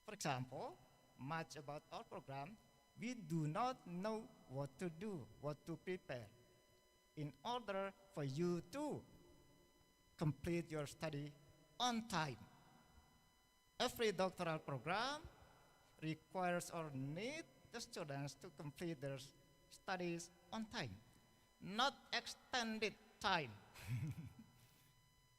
for example, much about our program, we do not know what to do, what to prepare in order for you to complete your study on time. Every doctoral program requires or needs the students to complete their studies on time, not extended time.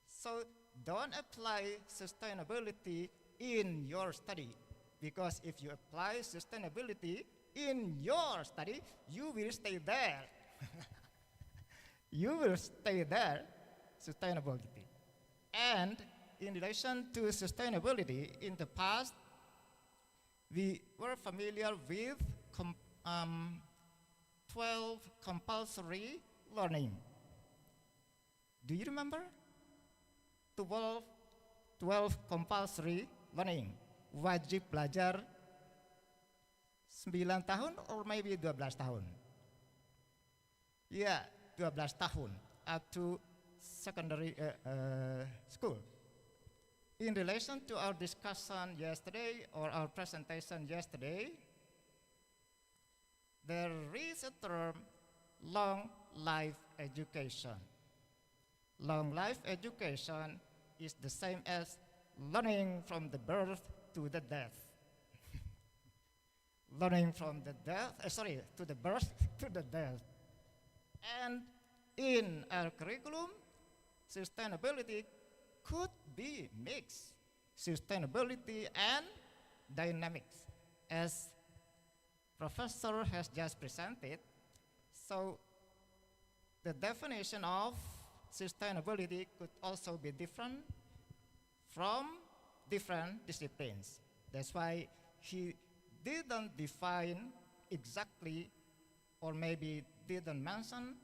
So don't apply sustainability in your study, because if you apply sustainability in your study, you will stay there. You will stay there, sustainability. And in relation to sustainability, in the past, we were familiar with 12 compulsory learning. Do you remember? 12, 12 compulsory learning. Wajib belajar 9 tahun or maybe 12 tahun. Yeah, 12 tahun up to secondary school. In relation to our discussion yesterday or our presentation yesterday, there is a term long life education. Long life education is the same as learning from the birth to the death. Learning from the death, to the birth to the death. And in our curriculum, sustainability could be mixed. Sustainability and dynamics, as Professor has just presented. So the definition of sustainability could also be different from different disciplines. That's why he didn't define exactly, or maybe didn't mention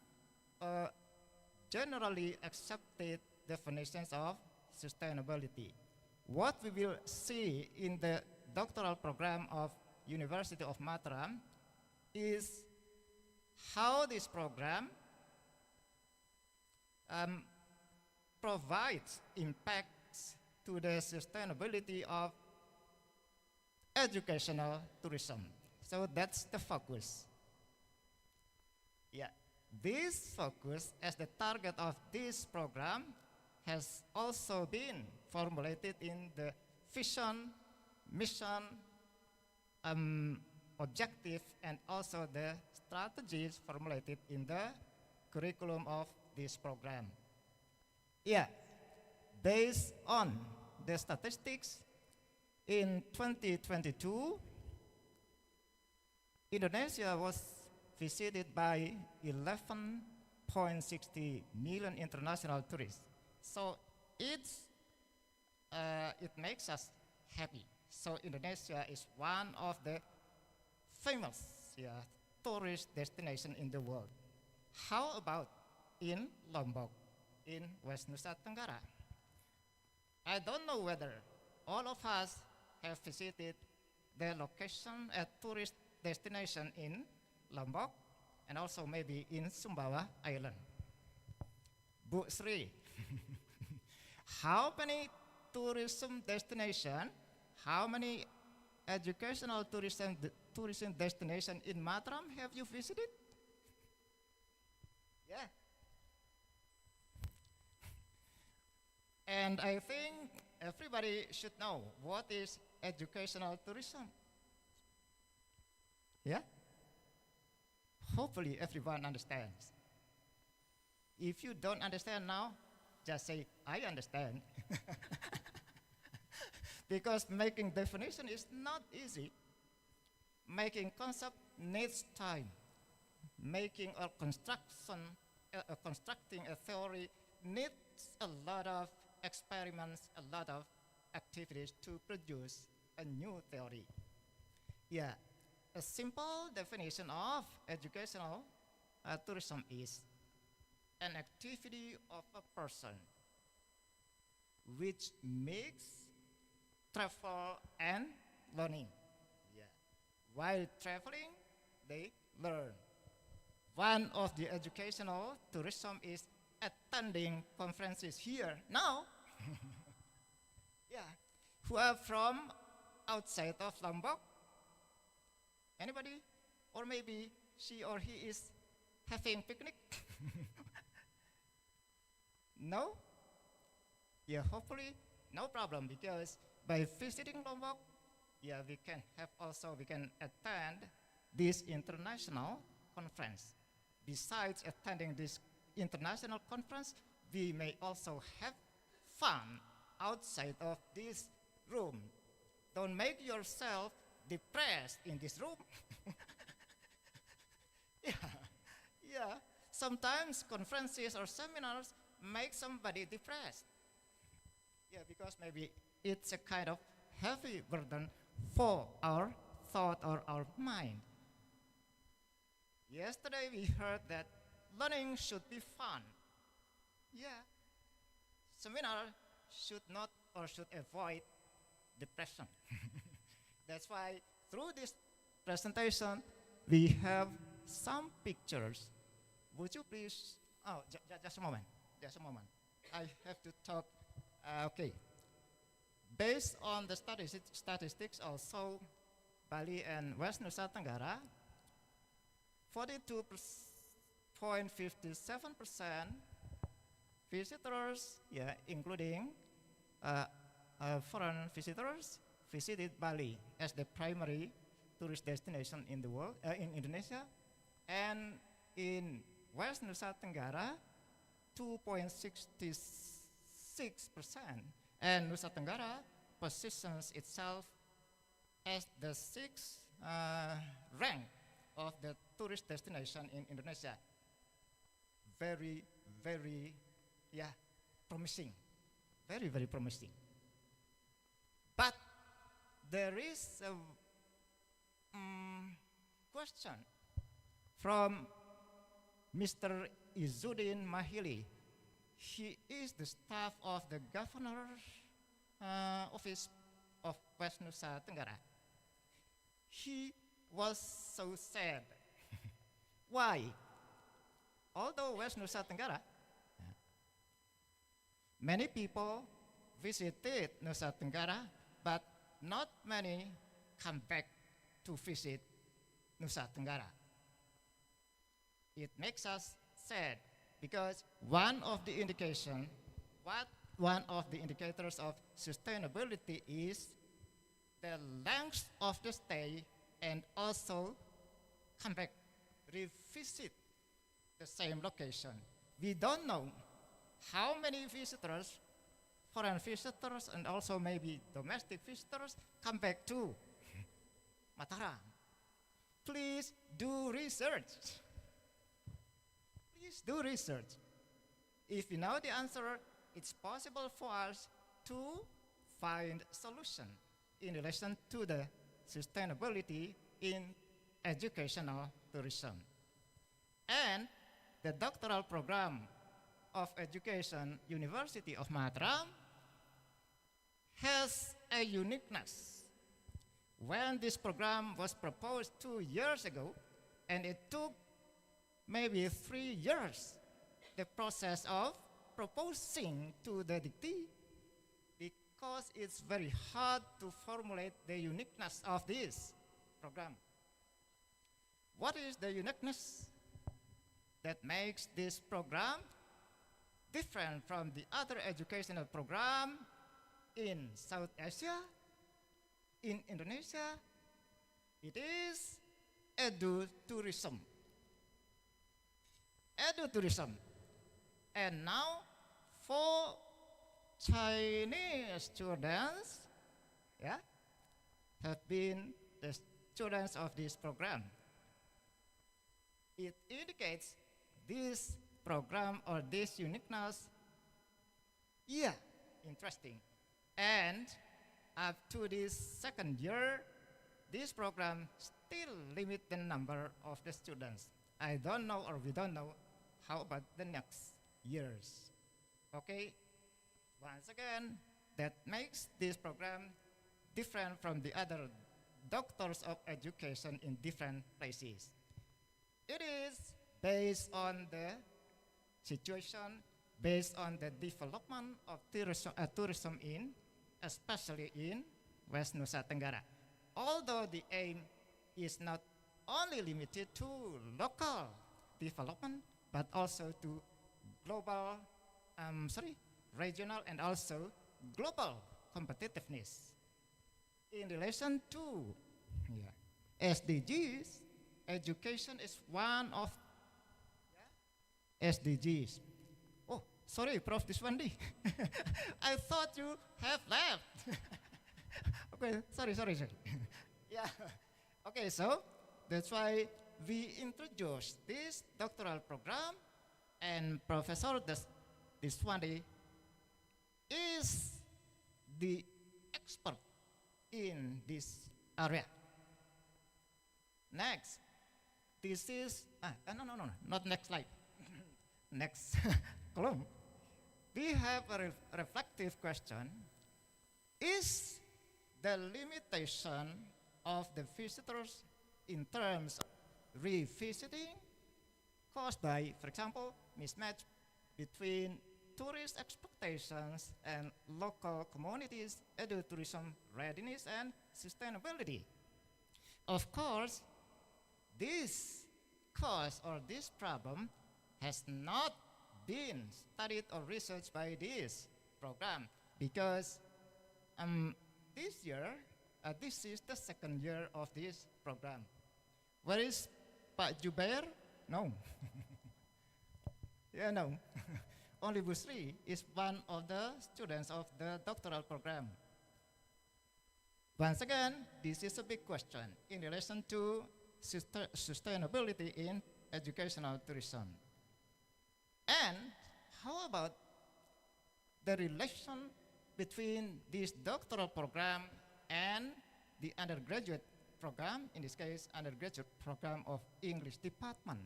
generally accepted definitions of sustainability. What we will see in the doctoral program of University of Mataram is how this program provides impacts to the sustainability of educational tourism. So that's the focus. Yeah, this focus as the target of this program has also been formulated in the vision, mission, objective, and also the strategies formulated in the curriculum of this program. Yeah, based on the statistics, in 2022, Indonesia was visited by 11.60 million international tourists. So it makes us happy. So Indonesia is one of the famous tourist destination in the world. How about in Lombok, in West Nusa Tenggara? I don't know whether all of us have visited the location at tourist destination in Lombok and also maybe in Sumbawa Island. Bu Sri, how many tourism destination, how many educational tourism destination in Mataram have you visited? Yeah. And I think everybody should know what is educational tourism. Yeah? Hopefully everyone understands. If you don't understand now, just say, I understand. Because making definition is not easy. Making concept needs time. Making a constructing a theory needs a lot of experiments, a lot of activities to produce a new theory. Yeah, a simple definition of educational tourism is an activity of a person which makes travel and learning. Yeah. While traveling, they learn. One of the educational tourism is attending conferences here now. Yeah, who are from outside of Lombok? Anybody? Or maybe she or he is having picnic? No? Yeah, hopefully no problem, because by visiting Lombok, yeah, we can attend this international conference. Besides attending this international conference, we may also have fun outside of this room. Don't make yourself depressed in this room. Yeah. Sometimes conferences or seminars make somebody depressed. Yeah, because maybe it's a kind of heavy burden for our thought or our mind. Yesterday we heard that learning should be fun. Yeah, seminar should not or should avoid depression. That's why through this presentation we have some pictures. Would you please? Oh, just a moment. Just a moment. I have to talk. Okay. Based on the statistics also, Bali and West Nusa Tenggara, 42.57% visitors, yeah, including foreign visitors, visited Bali as the primary tourist destination in the world, in Indonesia, and in West Nusa Tenggara, 2.66%, and Nusa Tenggara positions itself as the sixth rank of the tourist destination in Indonesia. Very, very, yeah, promising. Very, very promising. But there is a question from Mr. Izzuddin Mahili. He is the staff of the governor's office of West Nusa Tenggara. He was so sad. Why? Although West Nusa Tenggara, many people visited Nusa Tenggara, but not many come back to visit Nusa Tenggara. It makes us sad because one of the indicators of sustainability is the length of the stay and also come back, revisit the same location. We don't know how many visitors, foreign visitors and also maybe domestic visitors come back to Mataram. Please do research. Please do research. If you know the answer, it's possible for us to find solution in relation to the sustainability in educational tourism. And the doctoral program of Education University of Mataram has a uniqueness. When this program was proposed 2 years ago, and it took maybe 3 years, the process of proposing to the dictee, because it's very hard to formulate the uniqueness of this program. What is the uniqueness that makes this program different from the other educational program in South Asia, in Indonesia? It is edutourism. Edutourism. And now for Chinese students, yeah, have been the students of this program. It indicates this program or this uniqueness, yeah, interesting. And up to this second year, this program still limit the number of the students. I don't know, or we don't know, how about the next years. Okay, once again, that makes this program different from the other doctors of education in different places. It is based on the situation, based on the development of tourism in, especially in West Nusa Tenggara. Although the aim is not only limited to local development, but also to global, regional and also global competitiveness. In relation to SDGs, education is one of SDGs. Oh, sorry, Prof. Diswandi. I thought you have left. Okay, sorry. Yeah. Okay, so that's why we introduced this doctoral program, and Professor Diswandi is the expert in this area. Next, this is, no, not next slide. Next column. We have a reflective question. Is the limitation of the visitors in terms of revisiting caused by, for example, mismatch between tourist expectations and local communities' edu-tourism readiness and sustainability? Of course, this cause or this problem has not been studied or researched by this program because this year, this is the second year of this program. Where is Pak Jubair? No. Yeah, no. Only Busri is one of the students of the doctoral program. Once again, this is a big question in relation to sustainability in educational tourism. And how about the relation between this doctoral program and the undergraduate program, in this case, undergraduate program of English department?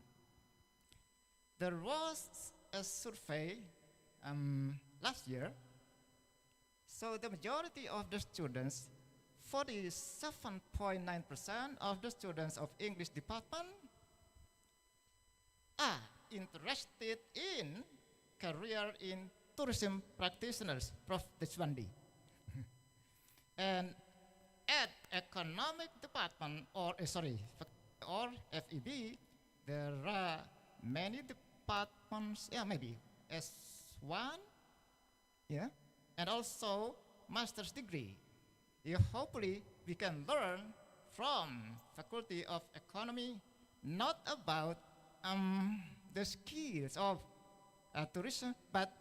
There was a survey last year. So the majority of the students, 47.9% of the students of English department are interested in career in tourism practitioners, Prof. Deshwandi. And at economic department, or FEB, there are many departments, maybe S1, and also master's degree. Hopefully, we can learn from Faculty of Economy not about the skills of tourism, but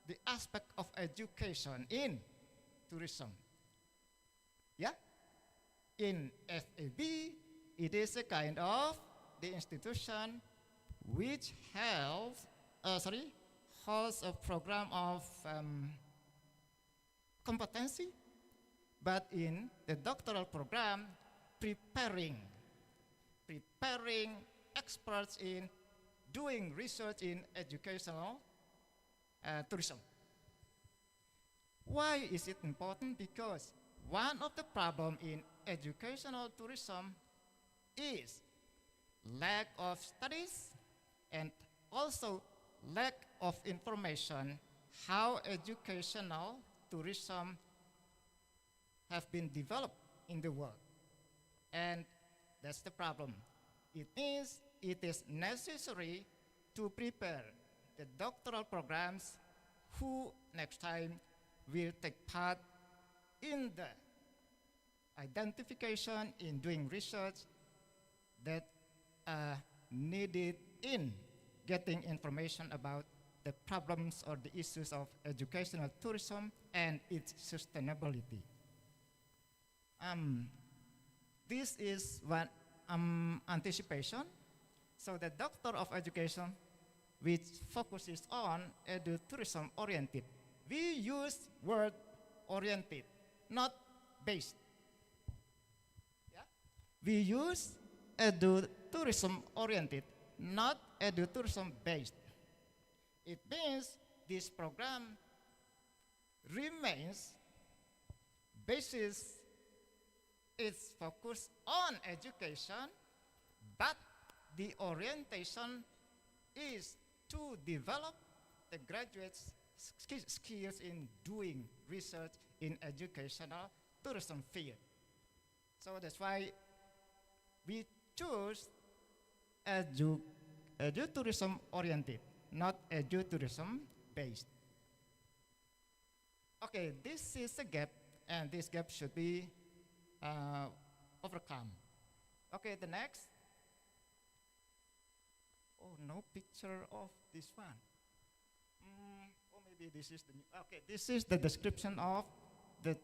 the aspect of education in tourism. In FAB, it is a kind of the institution which holds a program of competency, but in the doctoral program, preparing experts in doing research in educational tourism. Why is it important? Because one of the problems in educational tourism is lack of studies and also lack of information how educational tourism have been developed in the world. And that's the problem. It means it is necessary to prepare the doctoral programs who next time will take part in the identification in doing research that are needed in getting information about the problems or the issues of educational tourism and its sustainability. This is one anticipation. So the Doctor of Education, which focuses on edu-tourism oriented. We use word oriented, not based. We use edu-tourism oriented, not edu-tourism based. It means this program remains basis its focus on education, but the orientation is to develop the graduates' skills in doing research in educational tourism field. So that's why we choose edu-tourism oriented, not edu-tourism based. Okay, this is a gap, and this gap should be overcome. Okay, the next. Oh, no picture of this one. Maybe this is the new. Okay, this is the description of the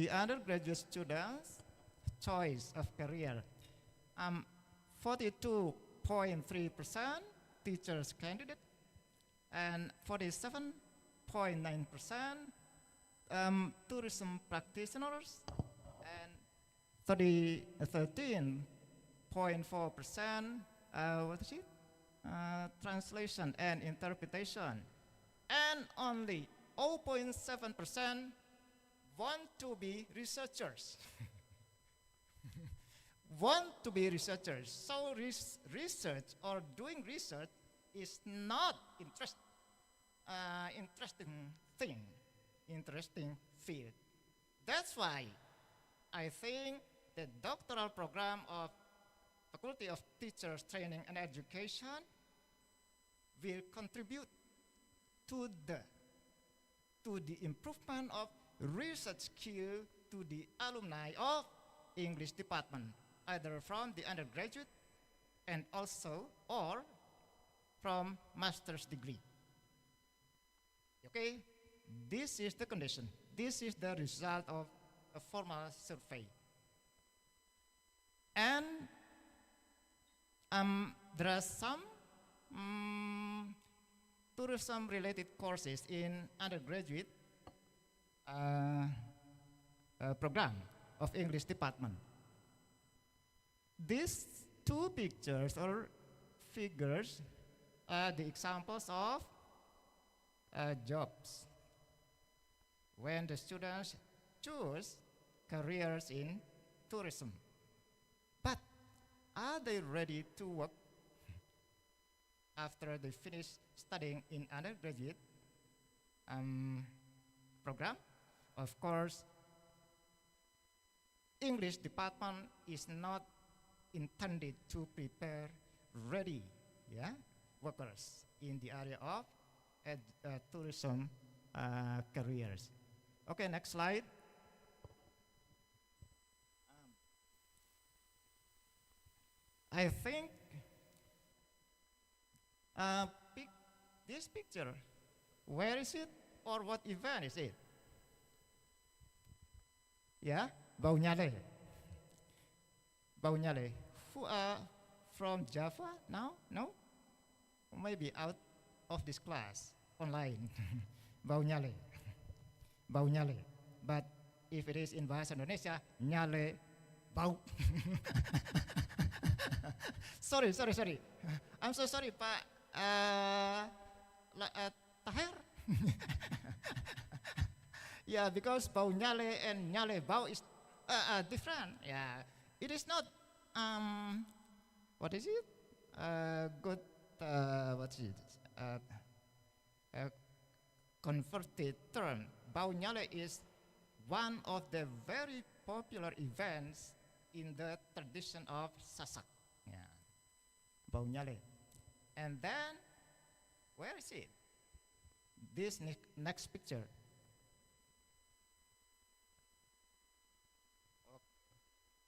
undergraduate students' choice of career. 42.3% teachers candidate, and 47.9% tourism practitioners, and 13.4% 0.4%, what is it? Translation and interpretation. And only 0.7% want to be researchers. Want to be researchers. So research or doing research is not interesting thing, interesting field. That's why I think the doctoral program of Faculty of Teachers Training and Education will contribute to the improvement of research skill to the alumni of English department, either from the undergraduate and also or from master's degree. Okay, this is the condition. This is the result of a formal survey. And there are some tourism-related courses in undergraduate program of English department. These two pictures or figures are the examples of jobs when the students choose careers in tourism. But are they ready to work after they finish studying in undergraduate program? Of course, English department is not intended to prepare ready workers in the area of tourism careers. Okay, next slide. I think this picture, where is it or what event is it? Yeah, Baunyale. Baunyale. Who are from Java now? No? Maybe out of this class, online. Baunyale. Baunyale. But if it is in Bahasa Indonesia, nyale bau. Sorry. I'm so sorry, Pak Tahir. Yeah, because bau nyale and nyale bau is different. Yeah, it is not. What is it? Good. What is it? Converted term. Bau nyale is one of the very popular events in the tradition of Sasak. Yeah. Bau nyale. And then, where is it? This next picture.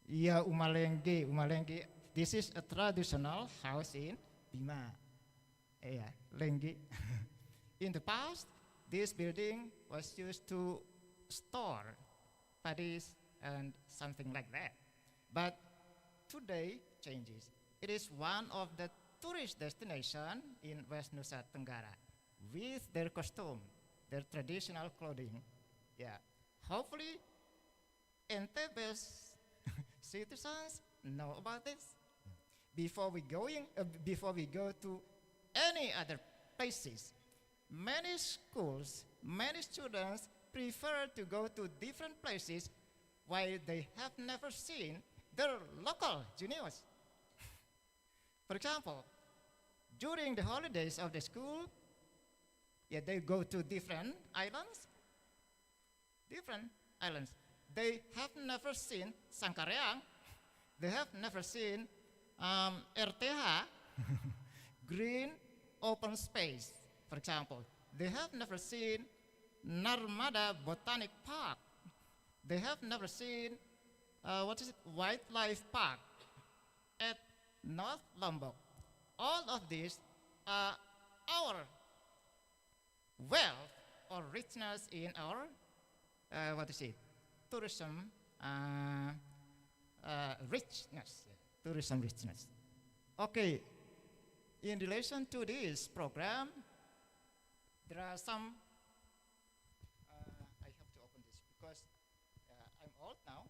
Yeah, Umalenge. This is a traditional house in Bima. Yeah, Lengge. In the past, this building was used to store paddies and something like that. But today changes. It is one of the tourist destination in West Nusa Tenggara with their costume, their traditional clothing. Yeah, hopefully Entebe's citizens know about this before we go to any other places. Many schools, many students prefer to go to different places while they have never seen their local juniors. For example, during the holidays of the school, they go to different islands. They have never seen Sangkareang. They have never seen RTH, green open space, for example. They have never seen Narmada Botanic Park. They have never seen Wildlife Park at North Lombok. All of these are our wealth or richness in our tourism richness. Tourism richness. Okay, in relation to this program, there are some. I have to open this because I'm old now.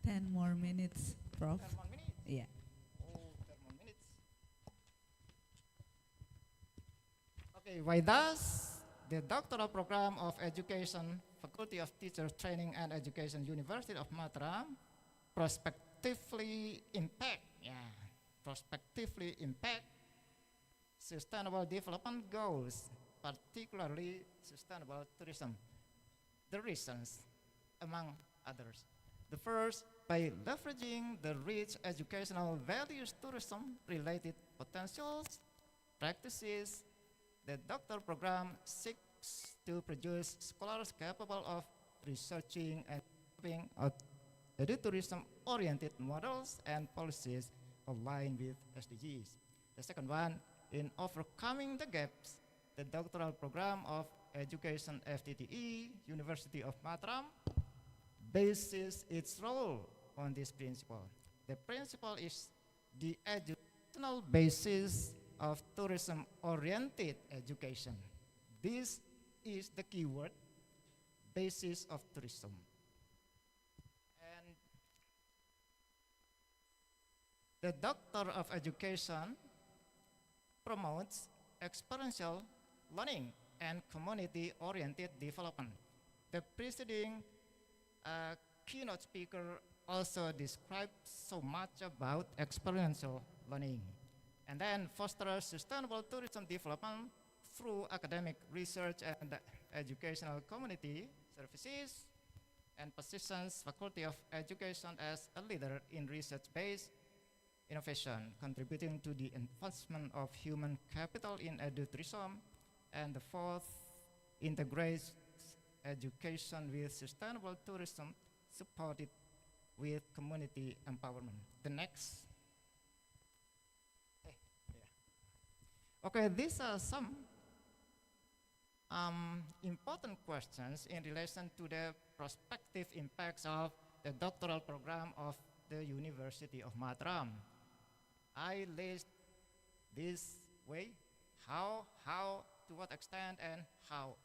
10 more minutes, Prof. 10 more minutes. Yeah. Oh, 10 more minutes. Okay, why does the doctoral program of education, Faculty of Teacher Training and Education, University of Mataram, prospectively impact sustainable development goals, particularly sustainable tourism? The reasons, among others. The first, by leveraging the rich educational values tourism-related potentials, practices, the doctoral program seeks to produce scholars capable of researching and developing edutourism-oriented models and policies aligned with SDGs. The second one, in overcoming the gaps, the doctoral program of Education FTTE, University of Mataram, bases its role on this principle. The principle is the educational basis of tourism-oriented education. This is the keyword, basis of tourism. And the Doctor of Education promotes experiential learning and community-oriented development. The preceding keynote speaker also described so much about experiential learning. And then foster sustainable tourism development through academic research and educational community services, and positions Faculty of Education as a leader in research-based innovation, contributing to the advancement of human capital in edutourism. And the fourth, integrates education with sustainable tourism, supported with community empowerment. The next. Okay, these are some important questions in relation to the prospective impacts of the doctoral program of the University of Mataram. I list this way, how, to what extent, and how.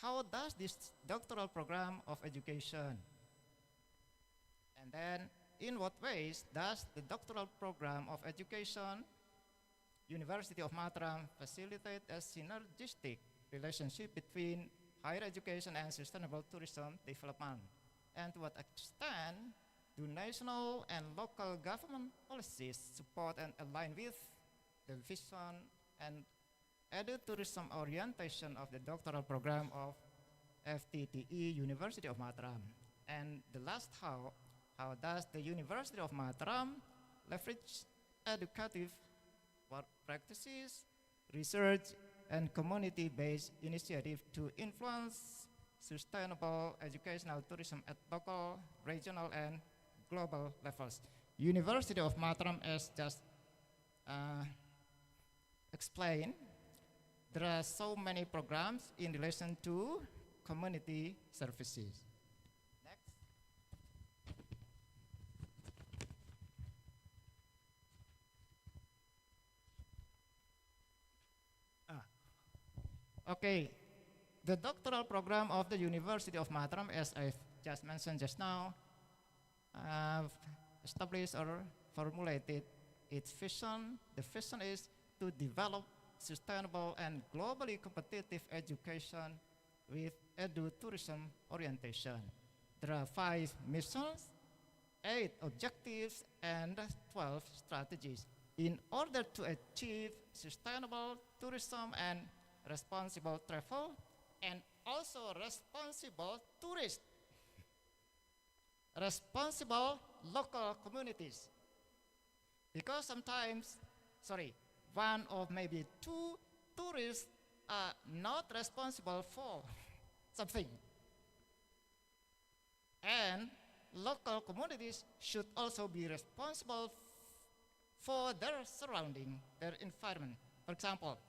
How does this doctoral program of education, and then in what ways does the doctoral program of education, University of Mataram, facilitate a synergistic relationship between higher education and sustainable tourism development? And to what extent do national and local government policies support and align with the vision and edutourism orientation of the doctoral program of FTTE, University of Mataram? And the last, how does the University of Mataram leverage educative practices, research, and community-based initiative to influence sustainable educational tourism at local, regional, and global levels? University of Mataram, as just explained, there are so many programs in relation to community services. Next. Okay, the doctoral program of the University of Mataram, as I just mentioned just now, established or formulated its vision. The vision is to develop sustainable and globally competitive education with edutourism orientation. There are 5 missions, 8 objectives, and 12 strategies in order to achieve sustainable tourism and responsible travel, and also responsible tourists, responsible local communities. Because sometimes, one or maybe 2 tourists are not responsible for something. And local communities should also be responsible for their surrounding, their environment. For example,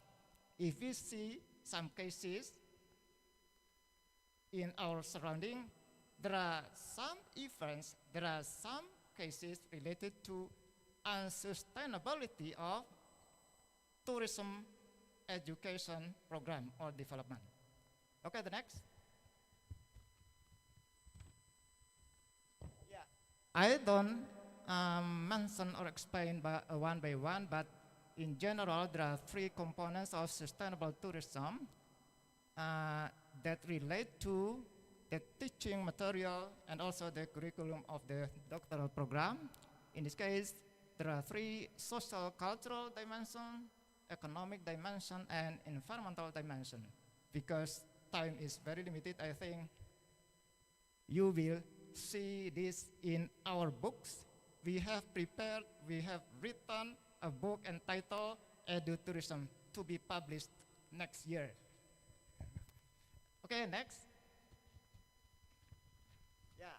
if we see some cases in our surrounding, there are some events, there are some cases related to unsustainability of tourism education program or development. Okay, the next. Yeah, I don't mention or explain one by one, but in general, there are three components of sustainable tourism that relate to the teaching material and also the curriculum of the doctoral program. In this case, there are three: social cultural dimension, economic dimension, and environmental dimension. Because time is very limited, I think you will see this in our books. We have written a book entitled Edu-Tourism to be published next year. Okay, next. Yeah.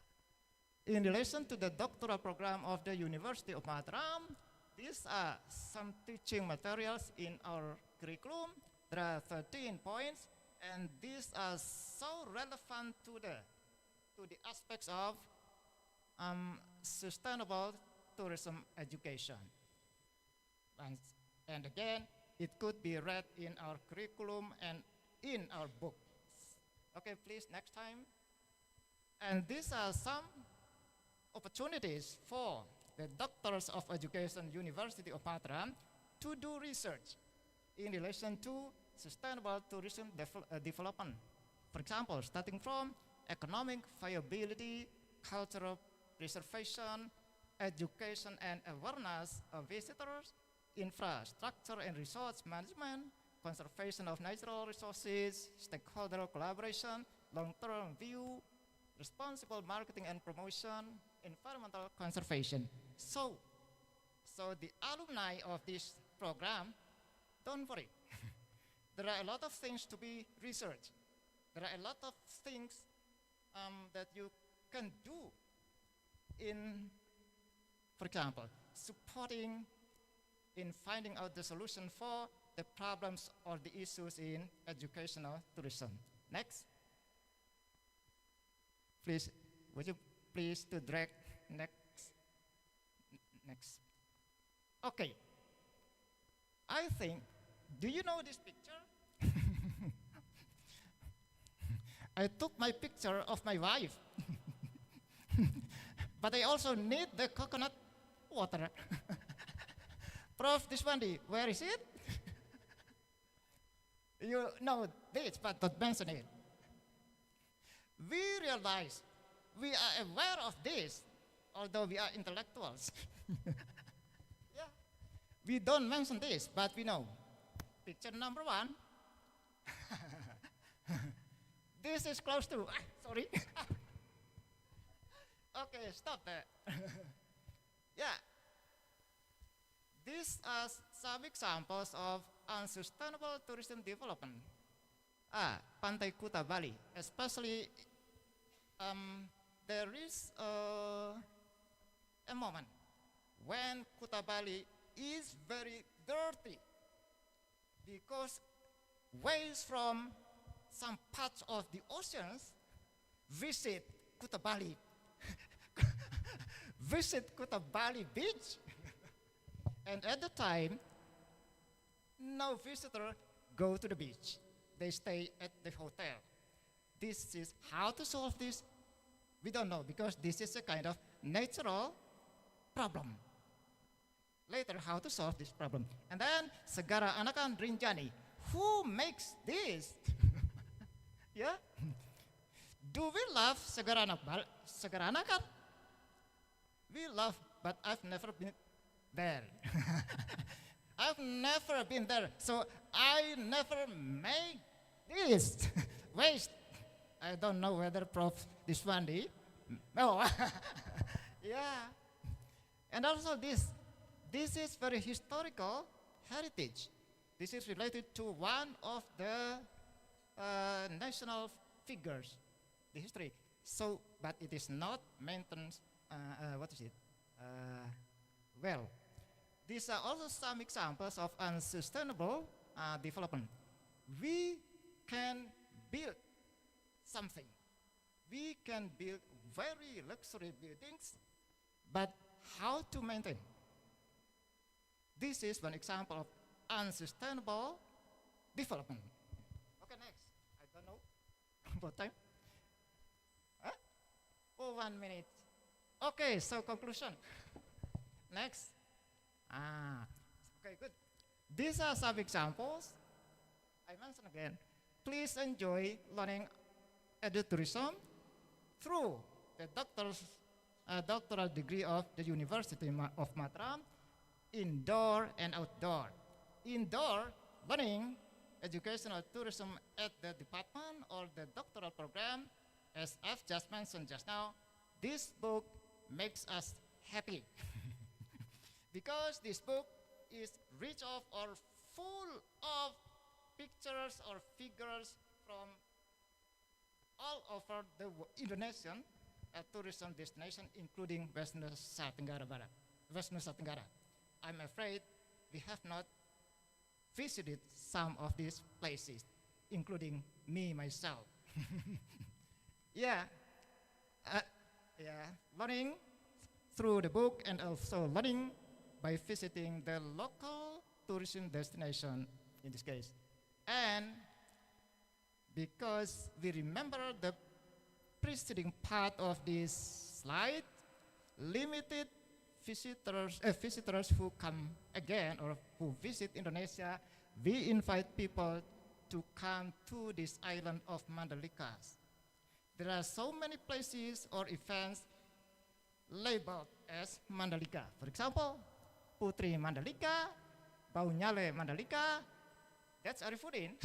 In relation to the doctoral program of the University of Mataram, these are some teaching materials in our curriculum. There are 13 points, and these are so relevant to the aspects of sustainable tourism education. And again, it could be read in our curriculum and in our books. Okay, please, next time. And these are some opportunities for the Doctors of Education University of Mataram to do research in relation to sustainable tourism development. For example, starting from economic viability, cultural preservation, education and awareness of visitors, infrastructure and resource management, conservation of natural resources, stakeholder collaboration, long-term view, responsible marketing and promotion, environmental conservation. So the alumni of this program, don't worry. There are a lot of things to be researched. There are a lot of things that you can do in, for example, supporting in finding out the solution for the problems or the issues in educational tourism. Next. Please, would you please to drag next. Okay. I think, do you know this picture? I took my picture of my wife. But I also need the coconut water. Prof. Dishwandi, where is it? You know this, but don't mention it. We realize, we are aware of this, although we are intellectuals. Yeah. We don't mention this, but we know. Picture number one. This is close to, sorry. Okay, stop there. Yeah. These are some examples of unsustainable tourism development. Pantai Kuta, Bali. Especially, there is a moment when Kuta, Bali is very dirty because waste from some parts of the oceans visit Kuta, Bali. Visit Kuta, Bali beach. And at the time, no visitor go to the beach. They stay at the hotel. This is how to solve this. We don't know because this is a kind of natural problem. Later, how to solve this problem. And then Segara Anakan Rinjani. Who makes this? Yeah? Do we love Segara Anakan? We love, but I've never been there. I've never been there, so I never make this waste. I don't know whether Prof. Dishwandi. No. Yeah. And also this is very historical heritage. This is related to one of the national figures, the history. So, but it is not maintained, what is it? Well, these are also some examples of unsustainable development. We can build something. We can build very luxury buildings, but how to maintain? This is one example of unsustainable development. Okay, next. I don't know about time. Huh? Oh, 1 minute. Okay, so conclusion. Next. Okay, good. These are some examples. I mention again. Please enjoy learning edutourism through the doctoral degree of the University of Mataram, indoor and outdoor. Indoor, learning educational tourism at the department or the doctoral program, as I've just mentioned just now. This book makes us happy because this book is rich of or full of pictures or figures from all over the Indonesian tourism destination, including West Nusa Tenggara Barat, West Nusa Tenggara. I'm afraid we have not visited some of these places, including me myself. yeah, learning through the book and also learning by visiting the local tourism destination in this case. And because we remember the preceding part of this slide, limited visitors who come again or who visit Indonesia, we invite people to come to this island of Mandalika. There are so many places or events labeled as Mandalika. For example, Putri Mandalika, Baunyale Mandalika, that's Arifudin.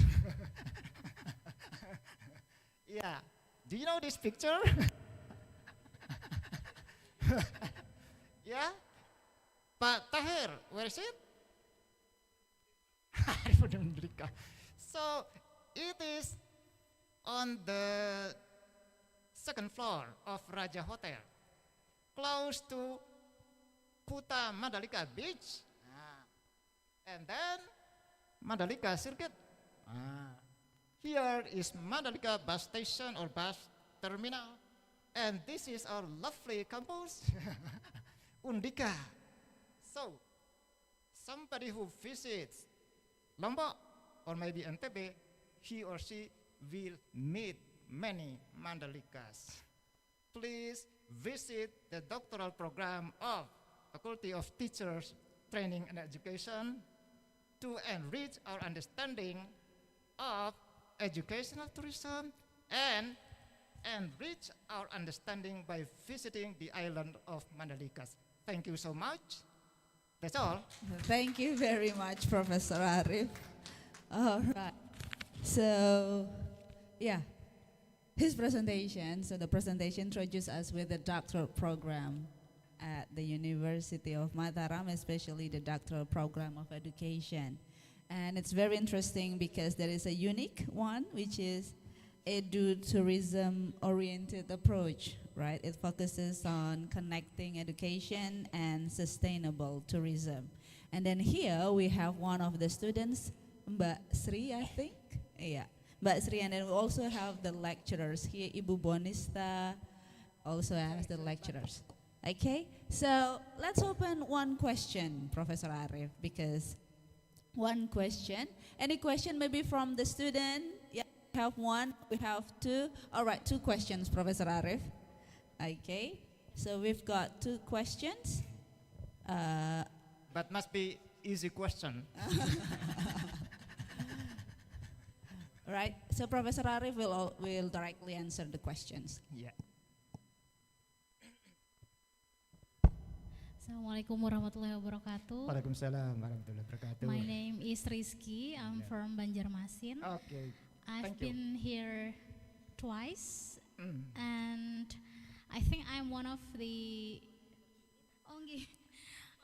Yeah, do you know this picture? Yeah, Pak Tahir, where is it? Arifudin Mandalika. So it is on the second floor of Raja Hotel, close to Kuta Mandalika Beach, and then Mandalika Circuit. Here is Mandalika bus station or bus terminal, and this is our lovely campus, Undika. So, somebody who visits Lombok or maybe NTB, he or she will meet many Mandalikas. Please visit the doctoral program of Faculty of Teachers Training and Education to enrich our understanding of educational tourism and enrich our understanding by visiting the island of Mandalikas. Thank you so much. That's all. Thank you very much, Professor Arif. All right. So, yeah, his presentation. So the presentation introduced us with the doctoral program at the University of Mataram, especially the doctoral program of education. And it's very interesting because there is a unique one, which is edu-tourism-oriented approach, right? It focuses on connecting education and sustainable tourism. And then here we have one of the students, Mbak Sri, I think. Yeah, Mbak Sri, and then we also have the lecturers here. Ibu Bonista also has the lecturers. Okay, so let's open one question, Professor Arif, because one question. Any question maybe from the student? Yeah, we have one, we have two. All right, two questions, Professor Arif. Okay, so we've got two questions. But must be easy question. Right, so Professor Arif will directly answer the questions. Yeah. Assalamualaikum warahmatullahi wabarakatuh. Waalaikumsalam warahmatullahi wabarakatuh. My name is Rizky. I'm from Banjarmasin. Okay. I've Thank you. been here twice, and I think I'm one of the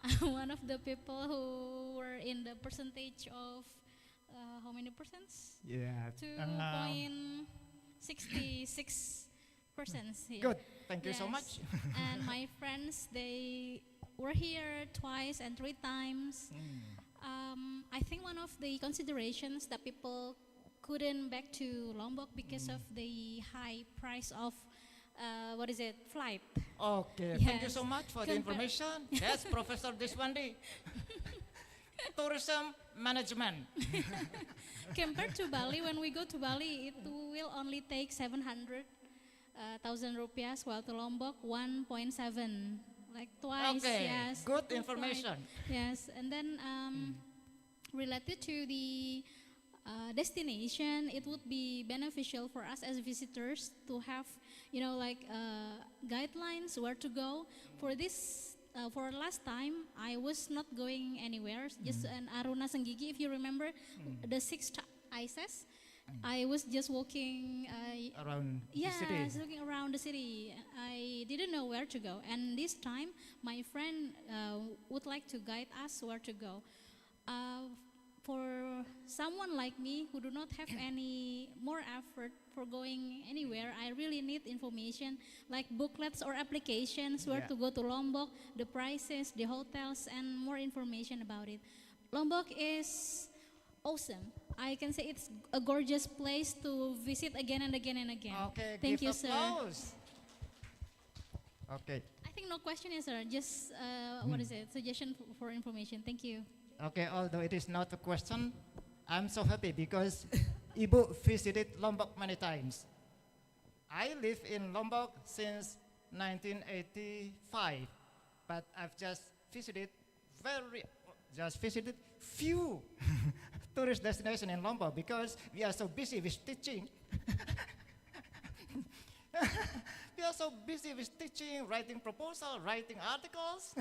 I'm one of the people who were in the percentage of how many percents? Yeah. 2.66% here. Good. Thank you so Yes. much. And my friends, they were here twice and 3 times. I think one of the considerations that people couldn't back to Lombok because of the high price of flight. Okay. Thank you Yes. so much for the information. That's Professor Deswandi. Tourism management. Compared to Bali, when we go to Bali, it will only take 700,000 rupiah, while to Lombok 1.7 like twice. Okay, Yes, good twice. information. Yes, and then related to the destination, it would be beneficial for us as visitors to have, like guidelines where to go. For this, for last time, I was not going anywhere. Just an Aruna Senggigi, if you remember, the sixth Icess. I was just walking. Around the Yeah, I was city. looking around the city. I didn't know where to go, and this time my friend would like to guide us where to go. Uh, for someone like me who do not have any more effort for going anywhere, I really need information like booklets or applications where Yeah. to go to Lombok, the prices, the hotels, and more information about it. Lombok is awesome. I can say it's a gorgeous place to visit again and again and again. Okay, Thank give you, sir. applause. Okay. I think no question is, sir. Just what is it? Suggestion for information. Thank you. Okay, although it is not a question, I'm so happy because Ibu visited Lombok many times. I live in Lombok since 1985, but I've just visited few tourist destination in Lombok because we are so busy with teaching. We are so busy with teaching, writing proposal, writing articles.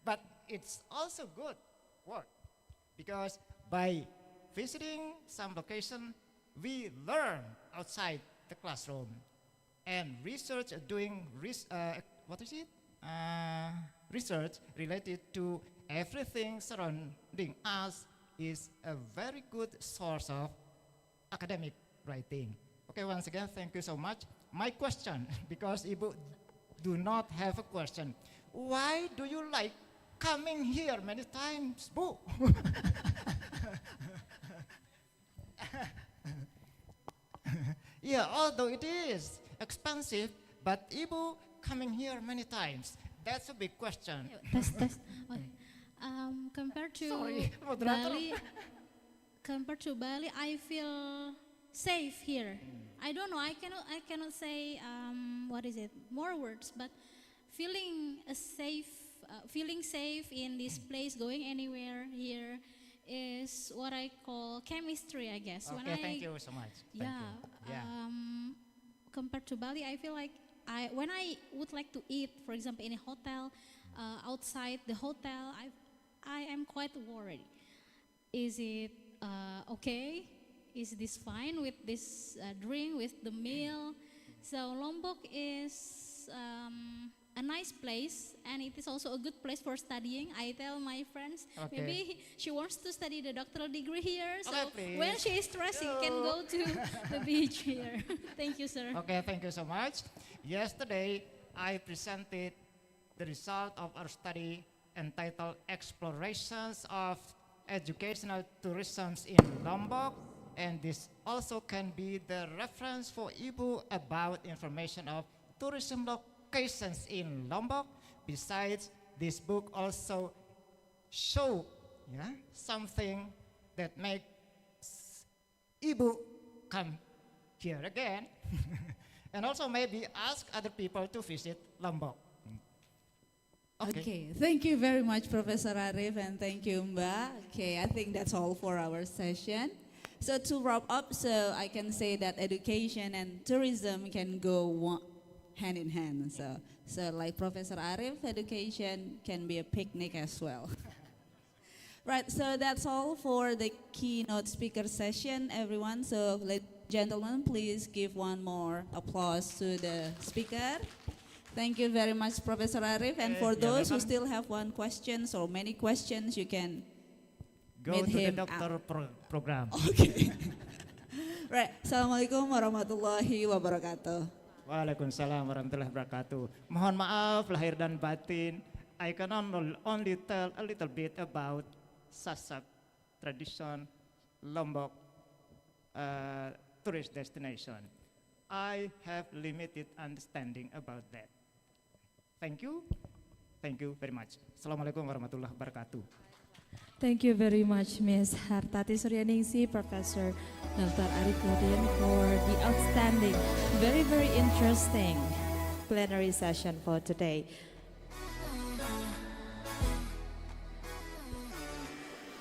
But it's also good work because by visiting some location, we learn outside the classroom and what is it? Research related to everything surrounding us is a very good source of academic writing. Okay, once again, thank you so much. My question, because Ibu do not have a question, why do you like coming here many times, Bu? Yeah, although it is expensive, but Ibu coming here many times. That's a big question. Test, test. Okay. Compared to Sorry, moderator. Bali, compared to Bali, I feel safe here. I don't know. I cannot say what is it more words, but feeling safe in this place, going anywhere here is what I call chemistry, I guess. Okay, thank you so much. Thank Yeah. you. Yeah. Compared to Bali, I feel like when I would like to eat, for example, in a hotel, outside the hotel, I am quite worried. Is it okay? Is this fine with this drink, with the meal? So Lombok is a nice place, and it is also a good place for studying. I tell my friends, Okay. maybe she wants to study the doctoral degree here. So Okay, when please. she is stressed, she can go to the beach here. Thank you, sir. Okay, thank you so much. Yesterday, I presented the result of our study entitled Explorations of Educational Tourism in Lombok. And this also can be the reference for Ibu about information of tourism locations in Lombok. Besides, this book also show something that makes Ibu come here again. And also maybe ask other people to visit Lombok. Okay, thank you very much, Professor Arif, and thank you, Mbak. Okay, I think that's all for our session. So to wrap up, so I can say that education and tourism can go hand in hand. So like Professor Arif, education can be a picnic as well. Right, so that's all for the keynote speaker session, everyone. So ladies and gentlemen, please give one more applause to the speaker. Thank you very much, Professor Arif. And for those who still have one question or many questions, you can Go meet to the him doctor program. Okay. Right. Assalamualaikum warahmatullahi wabarakatuh. Waalaikumsalam warahmatullahi wabarakatuh. Mohon maaf lahir dan batin. I can only tell a little bit about Sasak tradition Lombok tourist destination. I have limited understanding about that. Thank you. Thank you very much. Assalamualaikum warahmatullahi wabarakatuh. Thank you very much, Ms. Hartati Suryaningsi, Professor Dr. Arif Nurdin, for the outstanding, very, very interesting plenary session for today.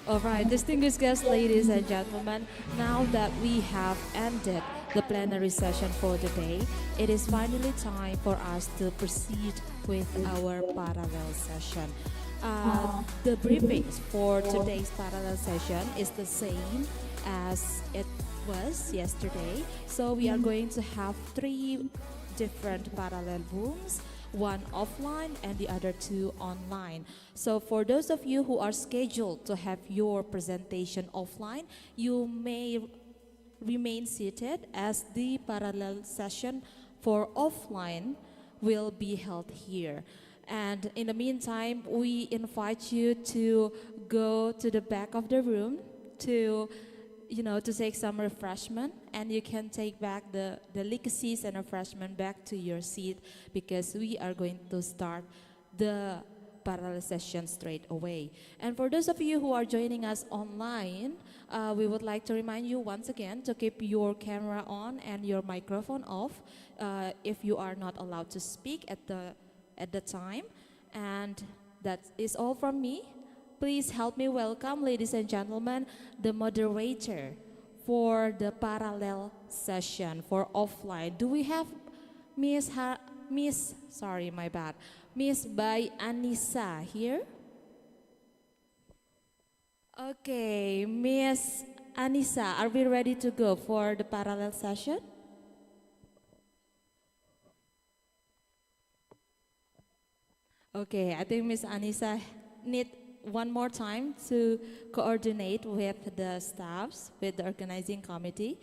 All right, distinguished guests, ladies and gentlemen, now that we have ended the plenary session for the day, it is finally time for us to proceed with our parallel session. The briefings for today's parallel session is the same as it was yesterday. So we are going to have three different parallel rooms, one offline and the other two online. So for those of you who are scheduled to have your presentation offline, you may remain seated as the parallel session for offline will be held here. And in the meantime, we invite you to go to the back of the room to to take some refreshment, and you can take back the legacies and refreshment back to your seat because we are going to start the parallel session straight away. And for those of you who are joining us online, we would like to remind you once again to keep your camera on and your microphone off if you are not allowed to speak at the time. And that is all from me. Please help me welcome, ladies and gentlemen, the moderator for the parallel session for offline. Do we have Miss Bai Anissa here? Okay, Miss Anissa, are we ready to go for the parallel session? Okay, I think Miss Anissa need one more time to coordinate with the staffs, with the organizing committee.